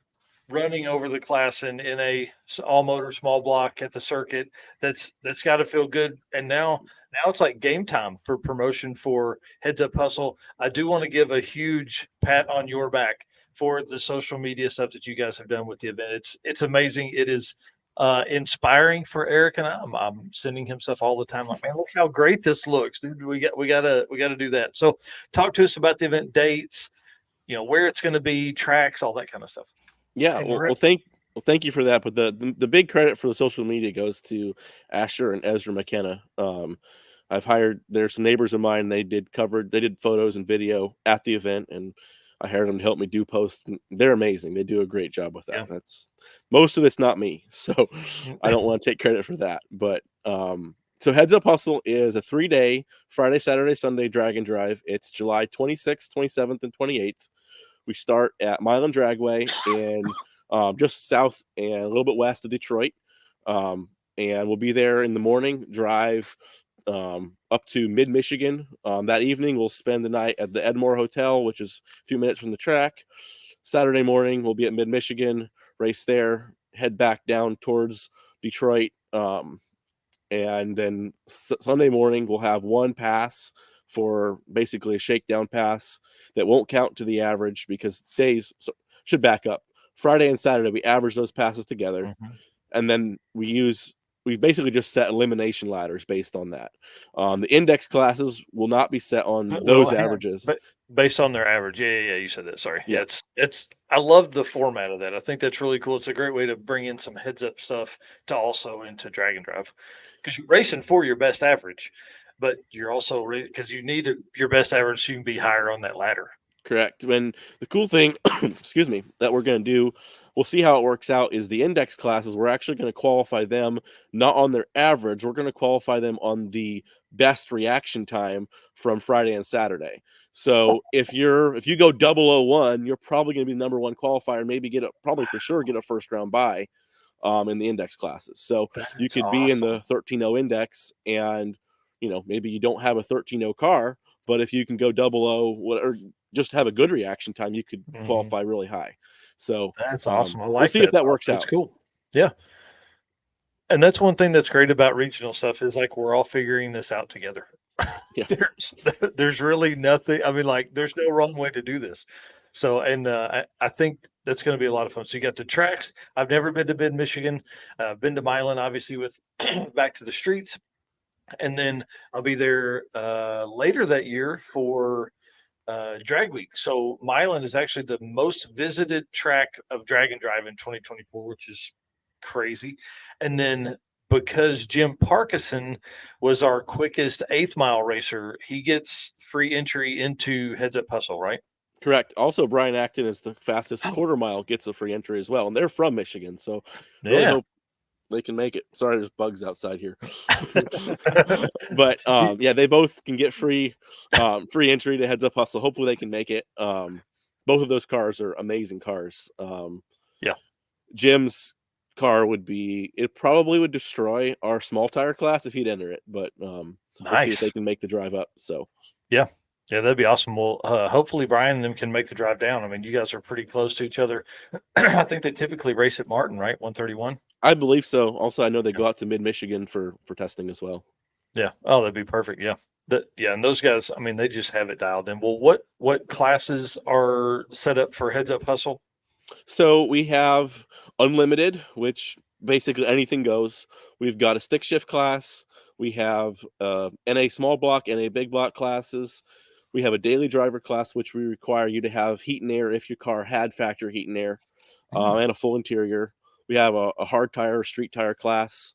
running over the class in a all motor small block at the circuit, that's got to feel good. And now it's like game time for promotion for heads up hustle. I do want to give a huge pat on your back for the social media stuff that you guys have done with the event. It's amazing. It is inspiring for Eric and I'm sending him stuff all the time. Like, man, look how great this looks, dude. We gotta do that. So talk to us about the event dates, where it's going to be, tracks, all that kind of stuff. Yeah, And well, thank you for that. But the big credit for the social media goes to Asher and Ezra McKenna. There's some neighbors of mine. They did photos and video at the event, and I hired them to help me do posts. And they're amazing. They do a great job with that. Yeah. That's most of it's not me, so I don't want to take credit for that. But so Heads Up Hustle is a 3-day Friday, Saturday, Sunday drag and drive. It's July 26th, 27th, and 28th. We start at Milan Dragway in just south and a little bit west of Detroit. And we'll be there in the morning, drive up to mid-Michigan. That evening, we'll spend the night at the Edmore Hotel, which is a few minutes from the track. Saturday morning, we'll be at mid-Michigan, race there, head back down towards Detroit. And then Sunday morning, we'll have one pass for basically a shakedown pass that won't count to the average because days should back up. Friday and Saturday, we average those passes together. Mm-hmm. And then we basically just set elimination ladders based on that. The index classes will not be set on those averages. But based on their average. Yeah. You said that. Sorry. Yeah. It's I love the format of that. I think that's really cool. It's a great way to bring in some heads up stuff to also into drag and drive because you're racing for your best average, but you're also because you need your best average so you can be higher on that ladder. Correct. And the cool thing, excuse me, that we're going to do, we'll see how it works out, is the index classes. We're actually going to qualify them not on their average. We're going to qualify them on the best reaction time from Friday and Saturday. So if you go 001, you're probably going to be the number one qualifier, maybe probably for sure get a first round bye in the index classes. So you could be in the 13.0 index and, maybe you don't have a 13.0 car, but if you can go 00, or just have a good reaction time, you could qualify really high. So that's awesome. I like we'll see if that works out. That's cool. Yeah. And that's one thing that's great about regional stuff is like we're all figuring this out together. Yeah. There's really nothing. I mean, like there's no wrong way to do this. So, and I think that's going to be a lot of fun. So you got the tracks. I've never been to Bend, Michigan. Been to Milan, obviously, with Back to the Streets. And then I'll be there later that year for Drag Week. So Milan is actually the most visited track of Drag and Drive in 2024, which is crazy. And then because Jim Parkinson was our quickest 8th-mile racer, he gets free entry into Heads Up Hustle, right? Correct. Also, Brian Acton is the fastest quarter mile, gets a free entry as well, and they're from Michigan, so really Yeah. hope they can make it. Sorry, there's bugs outside here. But yeah, they both can get free entry to Heads Up Hustle. Hopefully they can make it. Both of those cars are amazing cars. Yeah. Jim's car it probably would destroy our small tire class if he'd enter it, but we'll see if they can make the drive up. So yeah, that'd be awesome. Well, hopefully Brian and them can make the drive down. I mean, you guys are pretty close to each other. I think they typically race at Martin, right? 131. I believe so. Also, I know they go out to mid Michigan for testing as well. Yeah. Oh, that'd be perfect. Yeah. And those guys, I mean, they just have it dialed in. Well, what classes are set up for Heads Up Hustle? So we have unlimited, which basically anything goes. We've got a stick shift class. We have NA small block, NA big block classes. We have a daily driver class, which we require you to have heat and air if your car had factory heat and air, and a full interior. We have a hard tire, street tire class.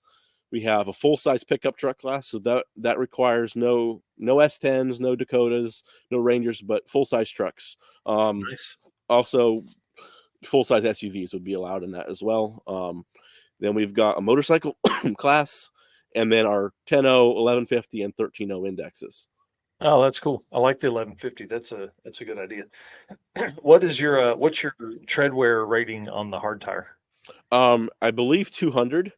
We have a full size pickup truck class, so that requires no S10s, no Dakotas, no Rangers, but full size trucks. Nice. Also, full size SUVs would be allowed in that as well. Then we've got a motorcycle class, and then our 10.0, 1150, and 13.0 indexes. Oh, that's cool. I like the 1150. That's a good idea. What's your tread wear rating on the hard tire? I believe 200,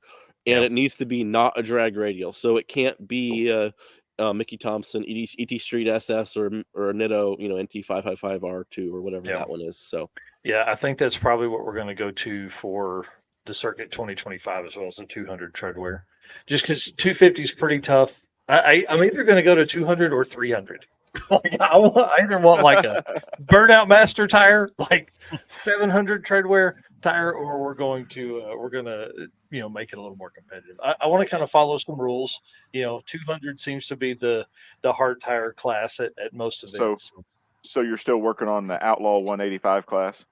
and it needs to be not a drag radial, so it can't be Mickey Thompson ET Street SS or a Nitto, NT555R2 or whatever that one is. So yeah, I think that's probably what we're going to go to for the circuit 2025 as well as the 200 tread wear, just because 250 is pretty tough. I'm either going to go to 200 or 300. I either want like a burnout master tire, like 700 tread wear tire, or we're going to make it a little more competitive. I want to kind of follow some rules. 200 seems to be the hard tire class at most events. So you're still working on the Outlaw 185 class?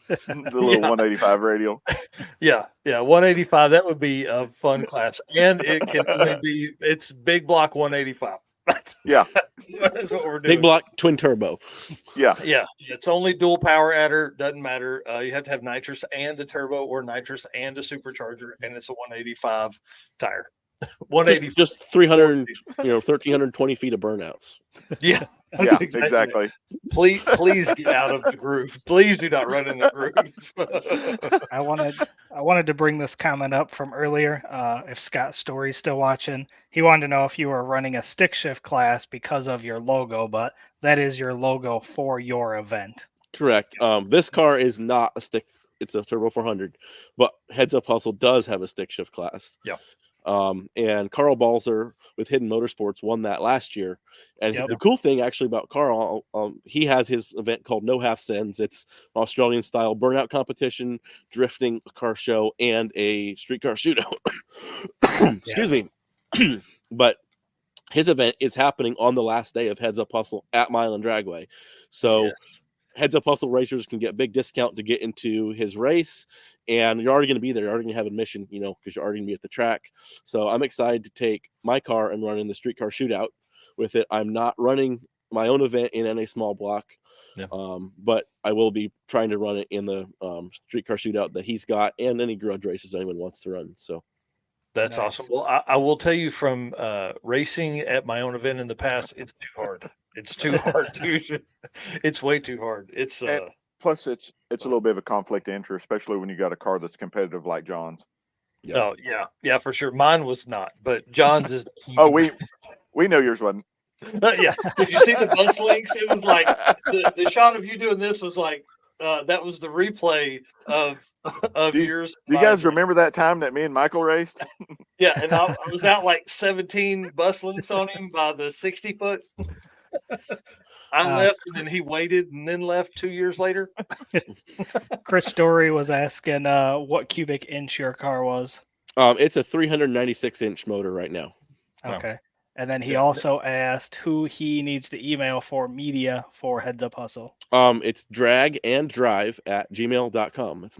The little 185 radial. Yeah, 185. That would be a fun class, and it can only it's big block 185. That's what we're doing. Big block twin turbo. Yeah. It's only dual power adder. Doesn't matter. You have to have nitrous and a turbo, or nitrous and a supercharger, and it's a 185 tire. 180. Just 300, 1,320 feet of burnouts. Yeah. Exactly. Please get out of the groove. Please do not run in the groove. I wanted to bring this comment up from earlier. If Scott Story's still watching, he wanted to know if you were running a stick shift class because of your logo, but that is your logo for your event. Correct. This car is not a stick. It's a Turbo 400, but Heads Up Hustle does have a stick shift class. Yeah. And Carl Balzer with Hidden Motorsports won that last year. And the cool thing actually about Carl, he has his event called No Half Sends. It's Australian style burnout competition, drifting, a car show, and a street car shootout. Excuse me. But his event is happening on the last day of Heads Up Hustle at Milan Dragway. So Heads Up Hustle racers can get big discount to get into his race, and you're already going to be there. You're already going to have admission, because you're already going to be at the track. So I'm excited to take my car and run in the street car shootout with it. I'm not running my own event in NA small block, but I will be trying to run it in the street car shootout that he's got, and any grudge races anyone wants to run. So that's awesome. Well, I will tell you from racing at my own event in the past, it's too hard. It's too hard, dude. It's way too hard. It's plus it's a little bit of a conflict of interest, especially when you got a car that's competitive like John's. Oh yeah, for sure. Mine was not, but John's is. Oh, we know yours wasn't. Yeah. Did you see the bus links? It was like the shot of you doing this was like that was the replay of yours. Do you guys remember that time that me and Michael raced? Yeah, and I was out like 17 bus links on him by the 60 foot. I left, and then he waited, and then left 2 years later. Chris Story was asking what cubic inch your car was. It's a 396-inch motor right now. Wow. Okay. And then he Yeah. also asked who he needs to email for media for Heads Up Hustle. It's draganddrive@gmail.com. It's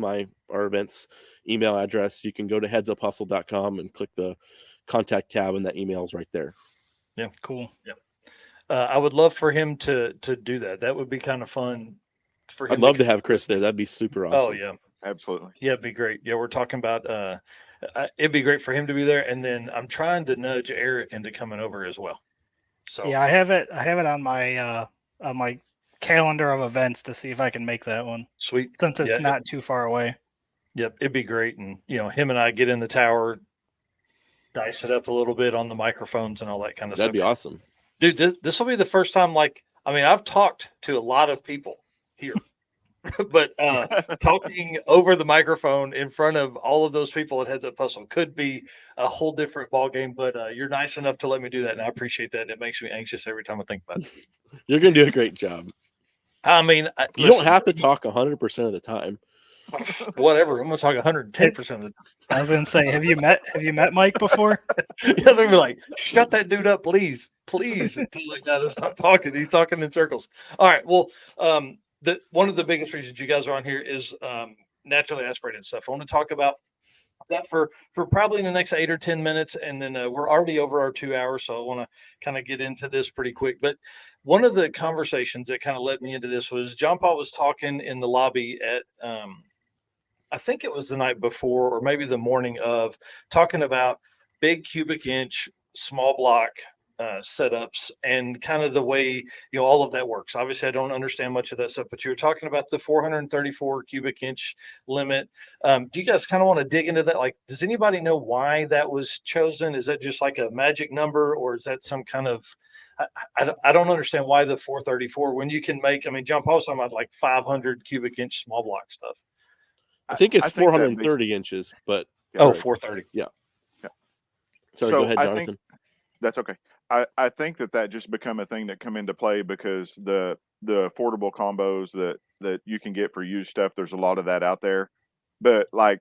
our event's email address. You can go to headsupHustle.com and click the contact tab, and that email is right there. Yeah. Cool. Yeah. I would love for him to do that. That would be kind of fun for him. I'd love to have Chris there. That'd be super awesome. Oh yeah, Absolutely. yeah, it'd be great. Yeah, we're talking about. It'd be great for him to be there, and then I'm trying to nudge Eric into coming over as well. So Yeah, I have it on my calendar of events to see if I can make that one, sweet. since it's Yeah, not too far away. Yep, it'd be great, and him and I get in the tower, dice it up a little bit on the microphones and all that kind of That'd stuff. be awesome, Dude. This will be the first time. Like, I mean, I've talked to a lot of people here. But talking over the microphone in front of all of those people at Heads Up Hustle could be a whole different ball game. But you're nice enough to let me do that, and I appreciate that. It makes me anxious every time I think about it. You're gonna do a great job. I mean, You don't have to talk 100% of the time. Whatever. I'm gonna talk 110% of the I was gonna say, have you met Mike before? time. Yeah, they're like, shut that dude up, please, please. Until I gotta stop talking. He's talking in circles. All right. Well, one of the biggest reasons you guys are on here is naturally aspirated stuff. I want to talk about that for probably in the next 8 or 10 minutes, and then we're already over our 2 hours, so I want to kind of get into this pretty quick. But one of the conversations that kind of led me into this was John Paul was talking in the lobby at I think it was the night before or maybe the morning of, talking about big cubic inch small block setups and kind of the way all of that works. Obviously I don't understand much of that stuff, but you were talking about the 434 cubic inch limit. Do you guys kind of want to dig into that? Like, does anybody know why that was chosen? Is that just like a magic number, or is that some kind of I don't understand why the 434 when you can make, I mean, John Paul's talking about like 500 cubic inch small block stuff. I think it's I think that 430 inches, but Oh, sorry. 430. Yeah. Yeah. Sorry, So go ahead, I Jonathan. think that's okay. I think that just become a thing that come into play because the affordable combos that you can get for used stuff, there's a lot of that out there. But like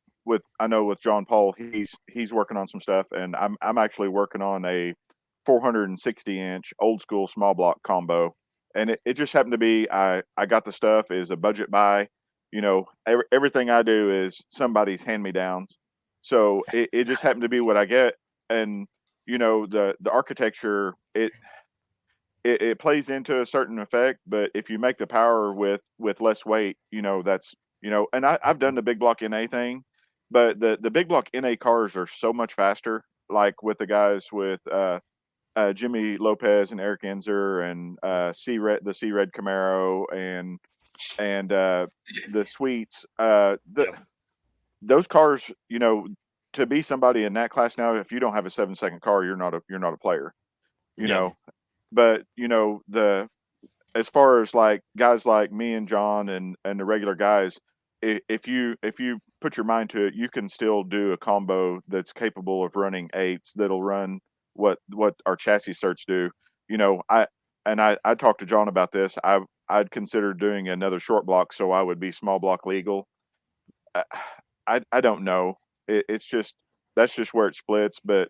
I know with John Paul, he's working on some stuff, and I'm actually working on a 460-inch old school small block combo, and it just happened to be I got the stuff is a budget buy. Everything I do is somebody's hand me downs, so it just happened to be what I get, and the architecture it plays into a certain effect, but if you make the power with less weight, that's and I've done the big block NA thing, but the big block NA cars are so much faster, like with the guys with Jimmy Lopez and Eric Enzer and the C Red Camaro and the Sweets those cars, to be somebody in that class now, if you don't have a 7-second car, you're not a player, but the as far as like guys like me and John and the regular guys, if you put your mind to it, you can still do a combo that's capable of running eights that'll run what our chassis certs do. I talked to John about this. I'd consider doing another short block so I would be small block legal. I don't know. It's just that's just where it splits. But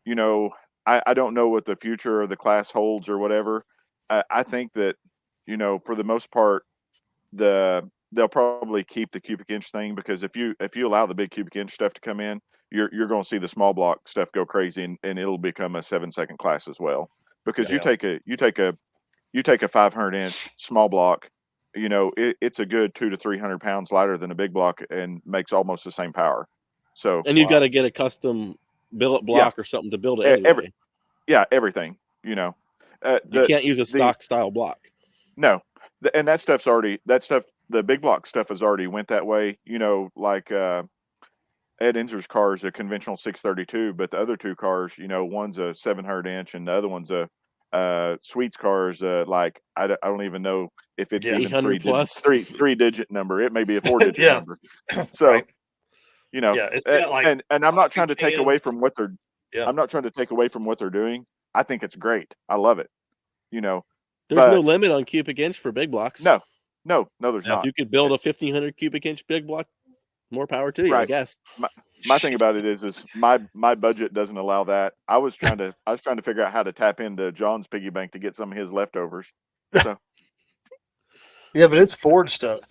I don't know what the future of the class holds or whatever. I think that for the most part, they'll probably keep the cubic inch thing because if you allow the big cubic inch stuff to come in, you're going to see the small block stuff go crazy and it'll become a 7-second class as well. Because you take a 500-inch small block, it's a good 200 to 300 pounds lighter than a big block and makes almost the same power. So And you've got to get a custom billet block or something to build it anyway. Everything. You can't use a stock style block. No, and that stuff. The big block stuff has already went that way. Like Ed Enzer's car is a conventional 632, but the other two cars, one's a 700-inch and the other one's a Sweet's car is like I don't even know if it's even 800 plus three-digit number. It may be a 4-digit number. So right. it's got like and I'm not trying to take away from what they're. I'm not trying to take away from what they're doing. I think it's great. I love it. There's no But limit on cubic inch for big blocks. no, there's Yeah. If not. you could build a 1,500 cubic inch big block, more power to you, I Right. guess. My thing about it is my budget doesn't allow that. I was trying to figure out how to tap into John's piggy bank to get some of his leftovers. So Yeah, but it's Ford stuff.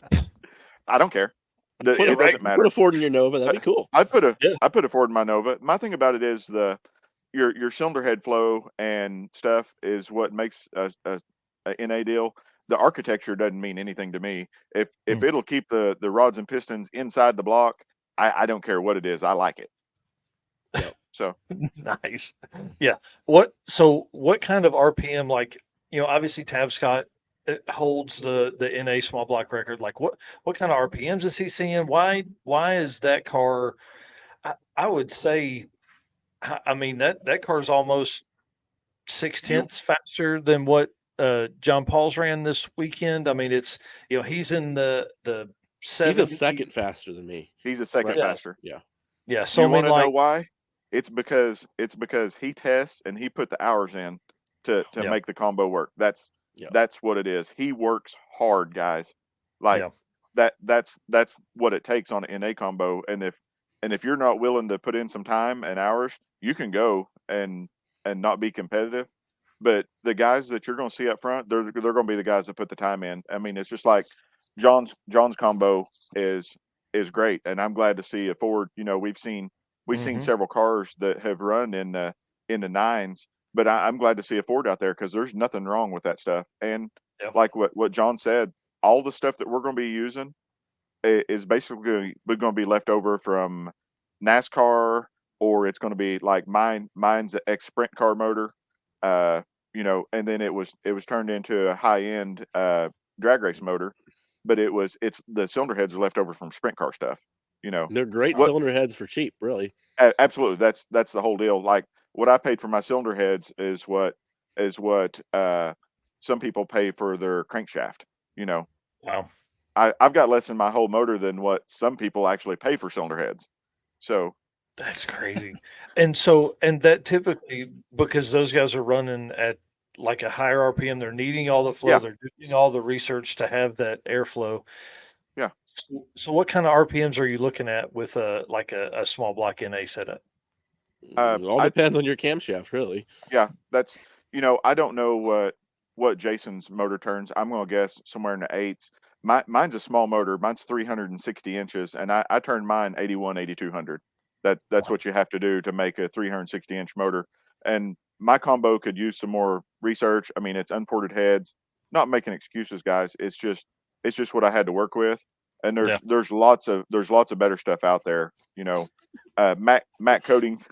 I don't care. Put It right. doesn't Put matter. a Ford in your Nova. That'd be cool. I put Yeah. a Ford in my Nova. My thing about it is your cylinder head flow and stuff is what makes a NA deal. The architecture doesn't mean anything to me. If Hmm. it'll keep the rods and pistons inside the block, I don't care what it is. I like it. Yep. So Nice. Yeah. What kind of RPM, like, obviously Tab Scott holds the NA small block record. Like what kind of RPMs is he seeing? Why is that car, I would say, I mean, that car's almost six you tenths faster than what John Paul's ran this weekend. I mean, it's, he's in the He's a 70. second faster than me. he's a second Right. Yeah. faster. Yeah. Yeah. So I You mean, want to know like, why? It's because he tests and he put the hours in to yeah, make the combo work. Yeah. That's what it is. He works hard, guys. Like yeah, that's what it takes on an NA combo. And if you're not willing to put in some time and hours, you can go and not be competitive. But the guys that you're going to see up front, they're going to be the guys that put the time in. I mean, it's just like John's combo is great, and I'm glad to see a Ford. You know, we've seen hmm, several cars that have run in the nines, but I'm glad to see a Ford out there because there's nothing wrong with that stuff. And yeah, like what John said, all the stuff that we're going to be using is basically going to be left over from NASCAR, or it's going to be like mine's the ex sprint car motor, uh, and then it was turned into a high end drag race motor, but it's the cylinder heads are left over from sprint car stuff. You know They're great what? cylinder heads for cheap, really. Absolutely, that's the whole deal. Like what I paid for my cylinder heads is what some people pay for their crankshaft. You know, wow. I've got less in my whole motor than what some people actually pay for cylinder heads. So That's crazy. And that typically, because those guys are running at like a higher RPM, they're needing all the flow, yeah, they're doing all the research to have that airflow. yeah. So what kind of RPMs are you looking at with a small block NA setup? It all I depends on your camshaft, really. Yeah, that's I don't know what Jason's motor turns. I'm gonna guess somewhere in the eights. Mine's a small motor. Mine's 360 inches, and I turned mine 81, 8200. That's Wow. what you have to do to make a 360-inch motor. And my combo could use some more research. I mean, it's unported heads. Not making excuses, guys. It's just what I had to work with. And Yeah. there's lots of better stuff out there. Matt Coatings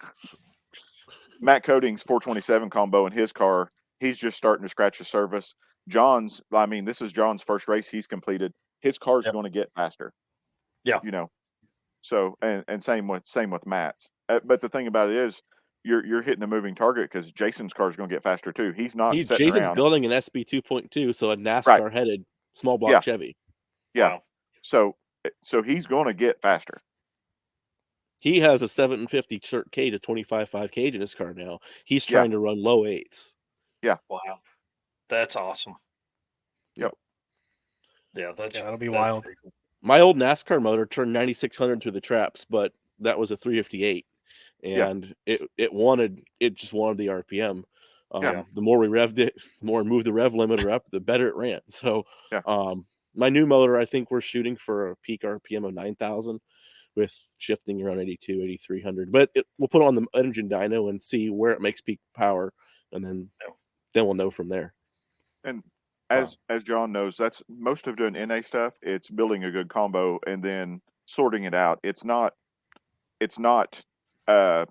Matt Coating's 427 combo in his car, he's just starting to scratch the surface. I mean, this is John's first race he's completed. His car's Yep. going to get faster, Yeah. you know. So and same with Matt's. But the thing about it is, you're hitting a moving target because Jason's car is going to get faster too. He's not sitting Jason's around. building an SB 2.2, so a Right? NASCAR headed small block Yeah, Chevy. yeah. Wow. So he's going to get faster. He has a 750 K to 25.5 cage in his car now. He's Yeah, trying to run low eights. yeah, Wow. That's awesome. yep. Yeah, Yeah, that'll be that's wild. pretty cool. My old NASCAR motor turned 9,600 through the traps, but that was a 358, Yeah, and it just wanted the RPM. yeah, The more we revved it, the more we moved the rev limiter up, the better it ran. So, yeah. my new motor, I think we're shooting for a peak RPM of 9,000 with shifting around 82, 8,300. But we'll put on the engine dyno and see where it makes peak power, and then Yeah. we'll know from there. And Wow. as John knows, that's most of doing NA stuff. It's building a good combo and then sorting it out. It's not uh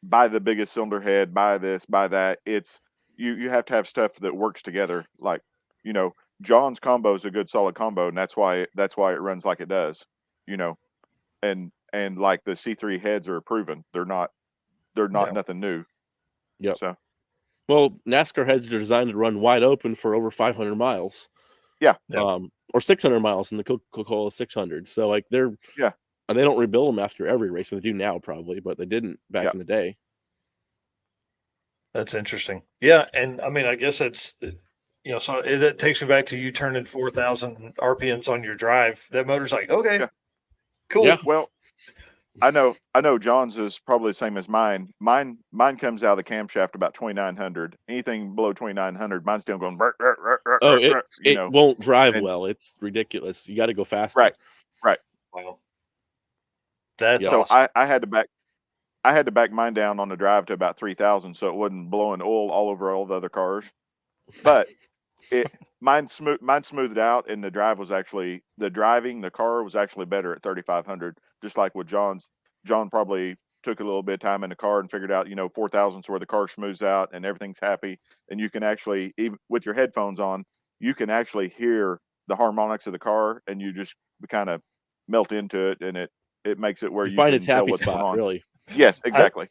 buy the biggest cylinder head, buy this, buy that. It's you have to have stuff that works together. Like, you know, John's combo is a good solid combo, and that's why it runs like it does. You know, and like the C3 heads are proven. They're not Yeah. nothing new. Yep. So Well, NASCAR heads are designed to run wide open for over 500 miles. yeah, Yeah. Or 600 miles in the Coca-Cola 600. So like yeah, and they don't rebuild them after every race. They do now probably, but they didn't back yeah. in the day. That's interesting. Yeah, and I mean, I guess so it takes me back to you turning 4,000 RPMs on your drive. That motor's like, okay, Yeah. cool. Yeah. Well, I know John's is probably the same as mine. Mine comes out of the camshaft about 2,900. Anything below 2,900, mine's still going. Oh, You it know, won't drive and well. It's ridiculous. You got to go faster. right. Wow. That's Yeah. So awesome. I had to back mine down on the drive to about 3,000, so it wasn't blowing oil all over all the other cars. But mine smoothed out, and the car was actually better at 3,500. Just like with John's, John probably took a little bit of time in the car and figured out 4,000 where the car smooths out and everything's happy, and you can actually, even with your headphones on, you can actually hear the harmonics of the car, and you just kind of melt into it, and it makes it where You you find can its tell happy what's going spot, on. really. Yes, exactly.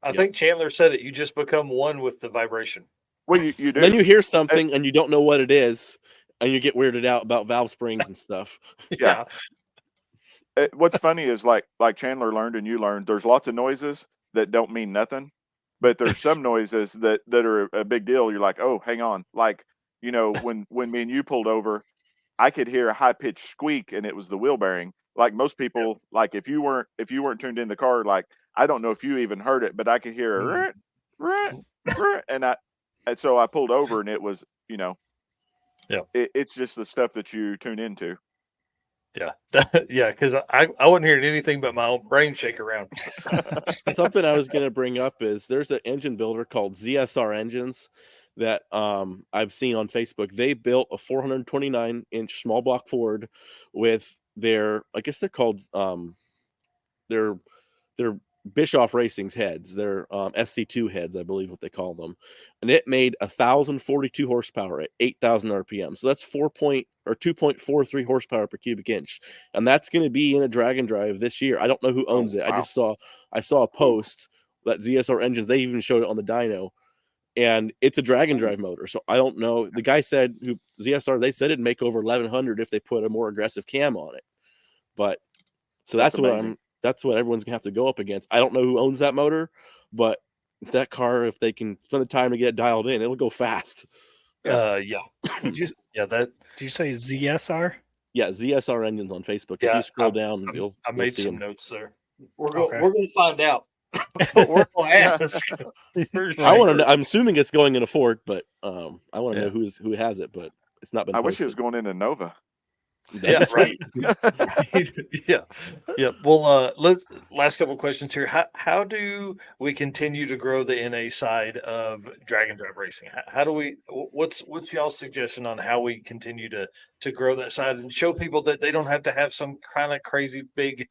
I Yep. think Chandler said it. You just become one with the vibration. Well, you do. Then you hear something and you don't know what it is, and you get weirded out about valve springs and stuff. Yeah. What's funny is like Chandler learned and you learned, there's lots of noises that don't mean nothing, but there's some noises that are a big deal. You're like, oh, hang on. Like, when me and you pulled over, I could hear a high pitched squeak, and it was the wheel bearing. Like most people, like if you weren't tuned in the car, like I don't know if you even heard it, but I could hear a and so I pulled over, and it was, it's just the stuff that you tune into. Yeah. Yeah. Because I wasn't hearing anything but my own brain shake around. Something I was going to bring up is there's an engine builder called ZSR Engines that I've seen on Facebook. They built a 429-inch small block Ford with their, I guess they're called their Bischoff Racing's heads. They're SC2 heads, I believe what they call them, and it made 1,042 horsepower at 8,000 RPM. So that's 2.43 horsepower per cubic inch, and that's going to be in a drag and drive this year. I don't know who owns it. Wow. I saw a post that ZSR Engines. They even showed it on the dyno, and it's a drag and drive motor. So I don't know. The guy said ZSR. They said it'd make over 1,100 if they put a more aggressive cam on it, but so that's what amazing. that's what everyone's gonna have to go up against. I don't know who owns that motor, but that car, if they can spend the time to get it dialed in, it'll go fast. Yeah. Did you say ZSR? Yeah, ZSR Engines on Facebook. If Yeah, you scroll down, you'll made see some them. notes there. We're Okay. going to find out. We're going to ask. I want to know. I'm assuming it's going in a Ford, but I want to Yeah. know who has it. But it's not been. I posted. wish it was going into Nova. That'd be sweet. Yeah. Well, last couple questions here. How do we continue to grow the NA side of drag and drive racing? How do we? What's y'all's suggestion on how we continue to grow that side and show people that they don't have to have some kind of crazy big,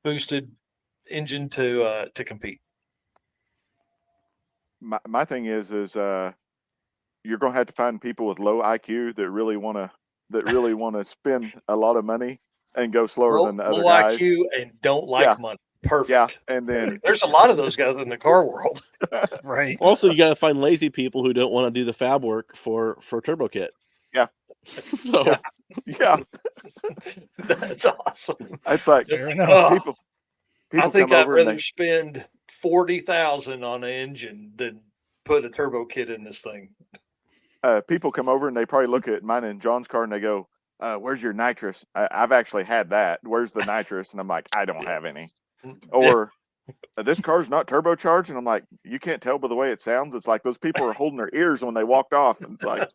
boosted engine to compete? My thing is you're going to have to find people with low IQ that really want to spend a lot of money and go slower than the other low guys. IQ and don't like money. Perfect. Yeah, and then there's a lot of those guys in the car world. Right. Also, you got to find lazy people who don't want to do the fab work for Turbo Kit. Yeah. So yeah, That's awesome. it's like Fair enough. people I think come I'd over rather spend 40,000 on an engine than put a turbo kit in this thing. people come over and they probably look at mine and John's car and they go, "Where's your nitrous?" I've actually had that. Where's the nitrous? And I'm like, I don't have any. Or this car's not turbocharged, and I'm like, you can't tell by the way it sounds. It's like those people are holding their ears when they walked off. And it's like,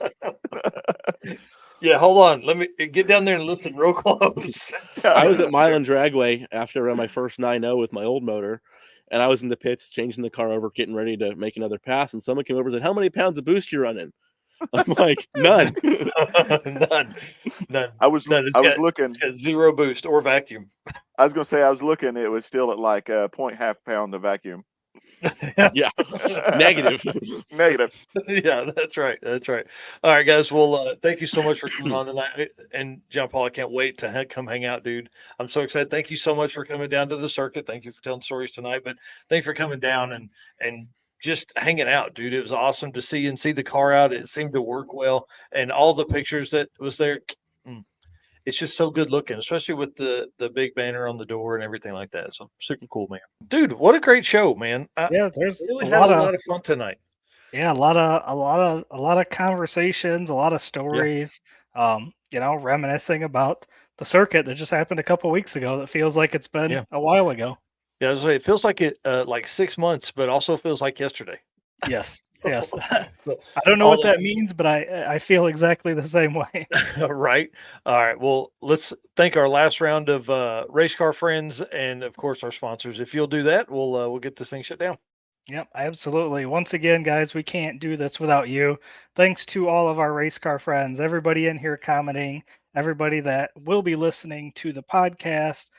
yeah, hold on. Let me get down there and listen real close. I was at Milan Dragway after I ran my first 9.0 with my old motor, and I was in the pits changing the car over, getting ready to make another pass, and someone came over and said, "How many pounds of boost you running?" I'm like, none. None. I was looking. It's got zero boost or vacuum. I was going to say, I was looking, it was still at like 0.5 pound of vacuum. Yeah. Negative. Negative. Yeah, that's right. All right, guys. Well, thank you so much for coming on tonight. And John Paul, I can't wait to come hang out, dude. I'm so excited. Thank you so much for coming down to the circuit. Thank you for telling stories tonight. But thanks for coming down and just hanging out, dude. It was awesome to see and see the car out. It seemed to work well, and all the pictures that was there. It's just so good looking, especially with the big banner on the door and everything like that. So super cool, man. Dude, what a great show, man. Yeah, there's really a had lot a of lot of fun tonight. Yeah, a lot of conversations, a lot of Yeah, stories. Reminiscing about the circuit that just happened a couple weeks ago. That feels like it's been yeah, a while ago. yeah. I was gonna say, it feels like like 6 months, but also feels like yesterday. Yes, yes. So I don't know all what that means, but I feel exactly the same way. right. All right. Well, let's thank our last round of race car friends, and of course our sponsors. If you'll do that, we'll get this thing shut down. Yep, absolutely. Once again, guys, we can't do this without you. Thanks to all of our race car friends, everybody in here commenting, everybody that will be listening to the podcast.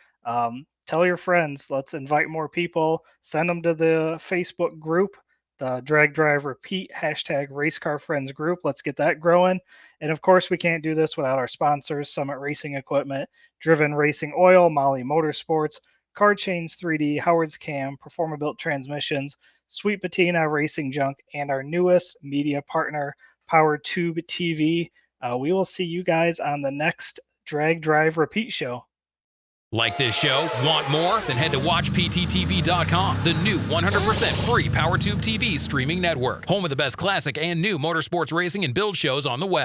Tell your friends. Let's invite more people. Send them to the Facebook group, the Drag Drive Repeat hashtag Race Car Friends group. Let's get that growing. And of course, we can't do this without our sponsors: Summit Racing Equipment, Driven Racing Oil, Molly Motorsports, Car Chains 3D, Howard's Cam, Performa Built Transmissions, Sweet Patina Racing Junk, and our newest media partner, PowerTube TV. We will see you guys on the next Drag Drive Repeat show. Like this show? Want more? Then head to WatchPTTV.com, the new 100% free PowerTube TV streaming network. Home of the best classic and new motorsports racing and build shows on the web.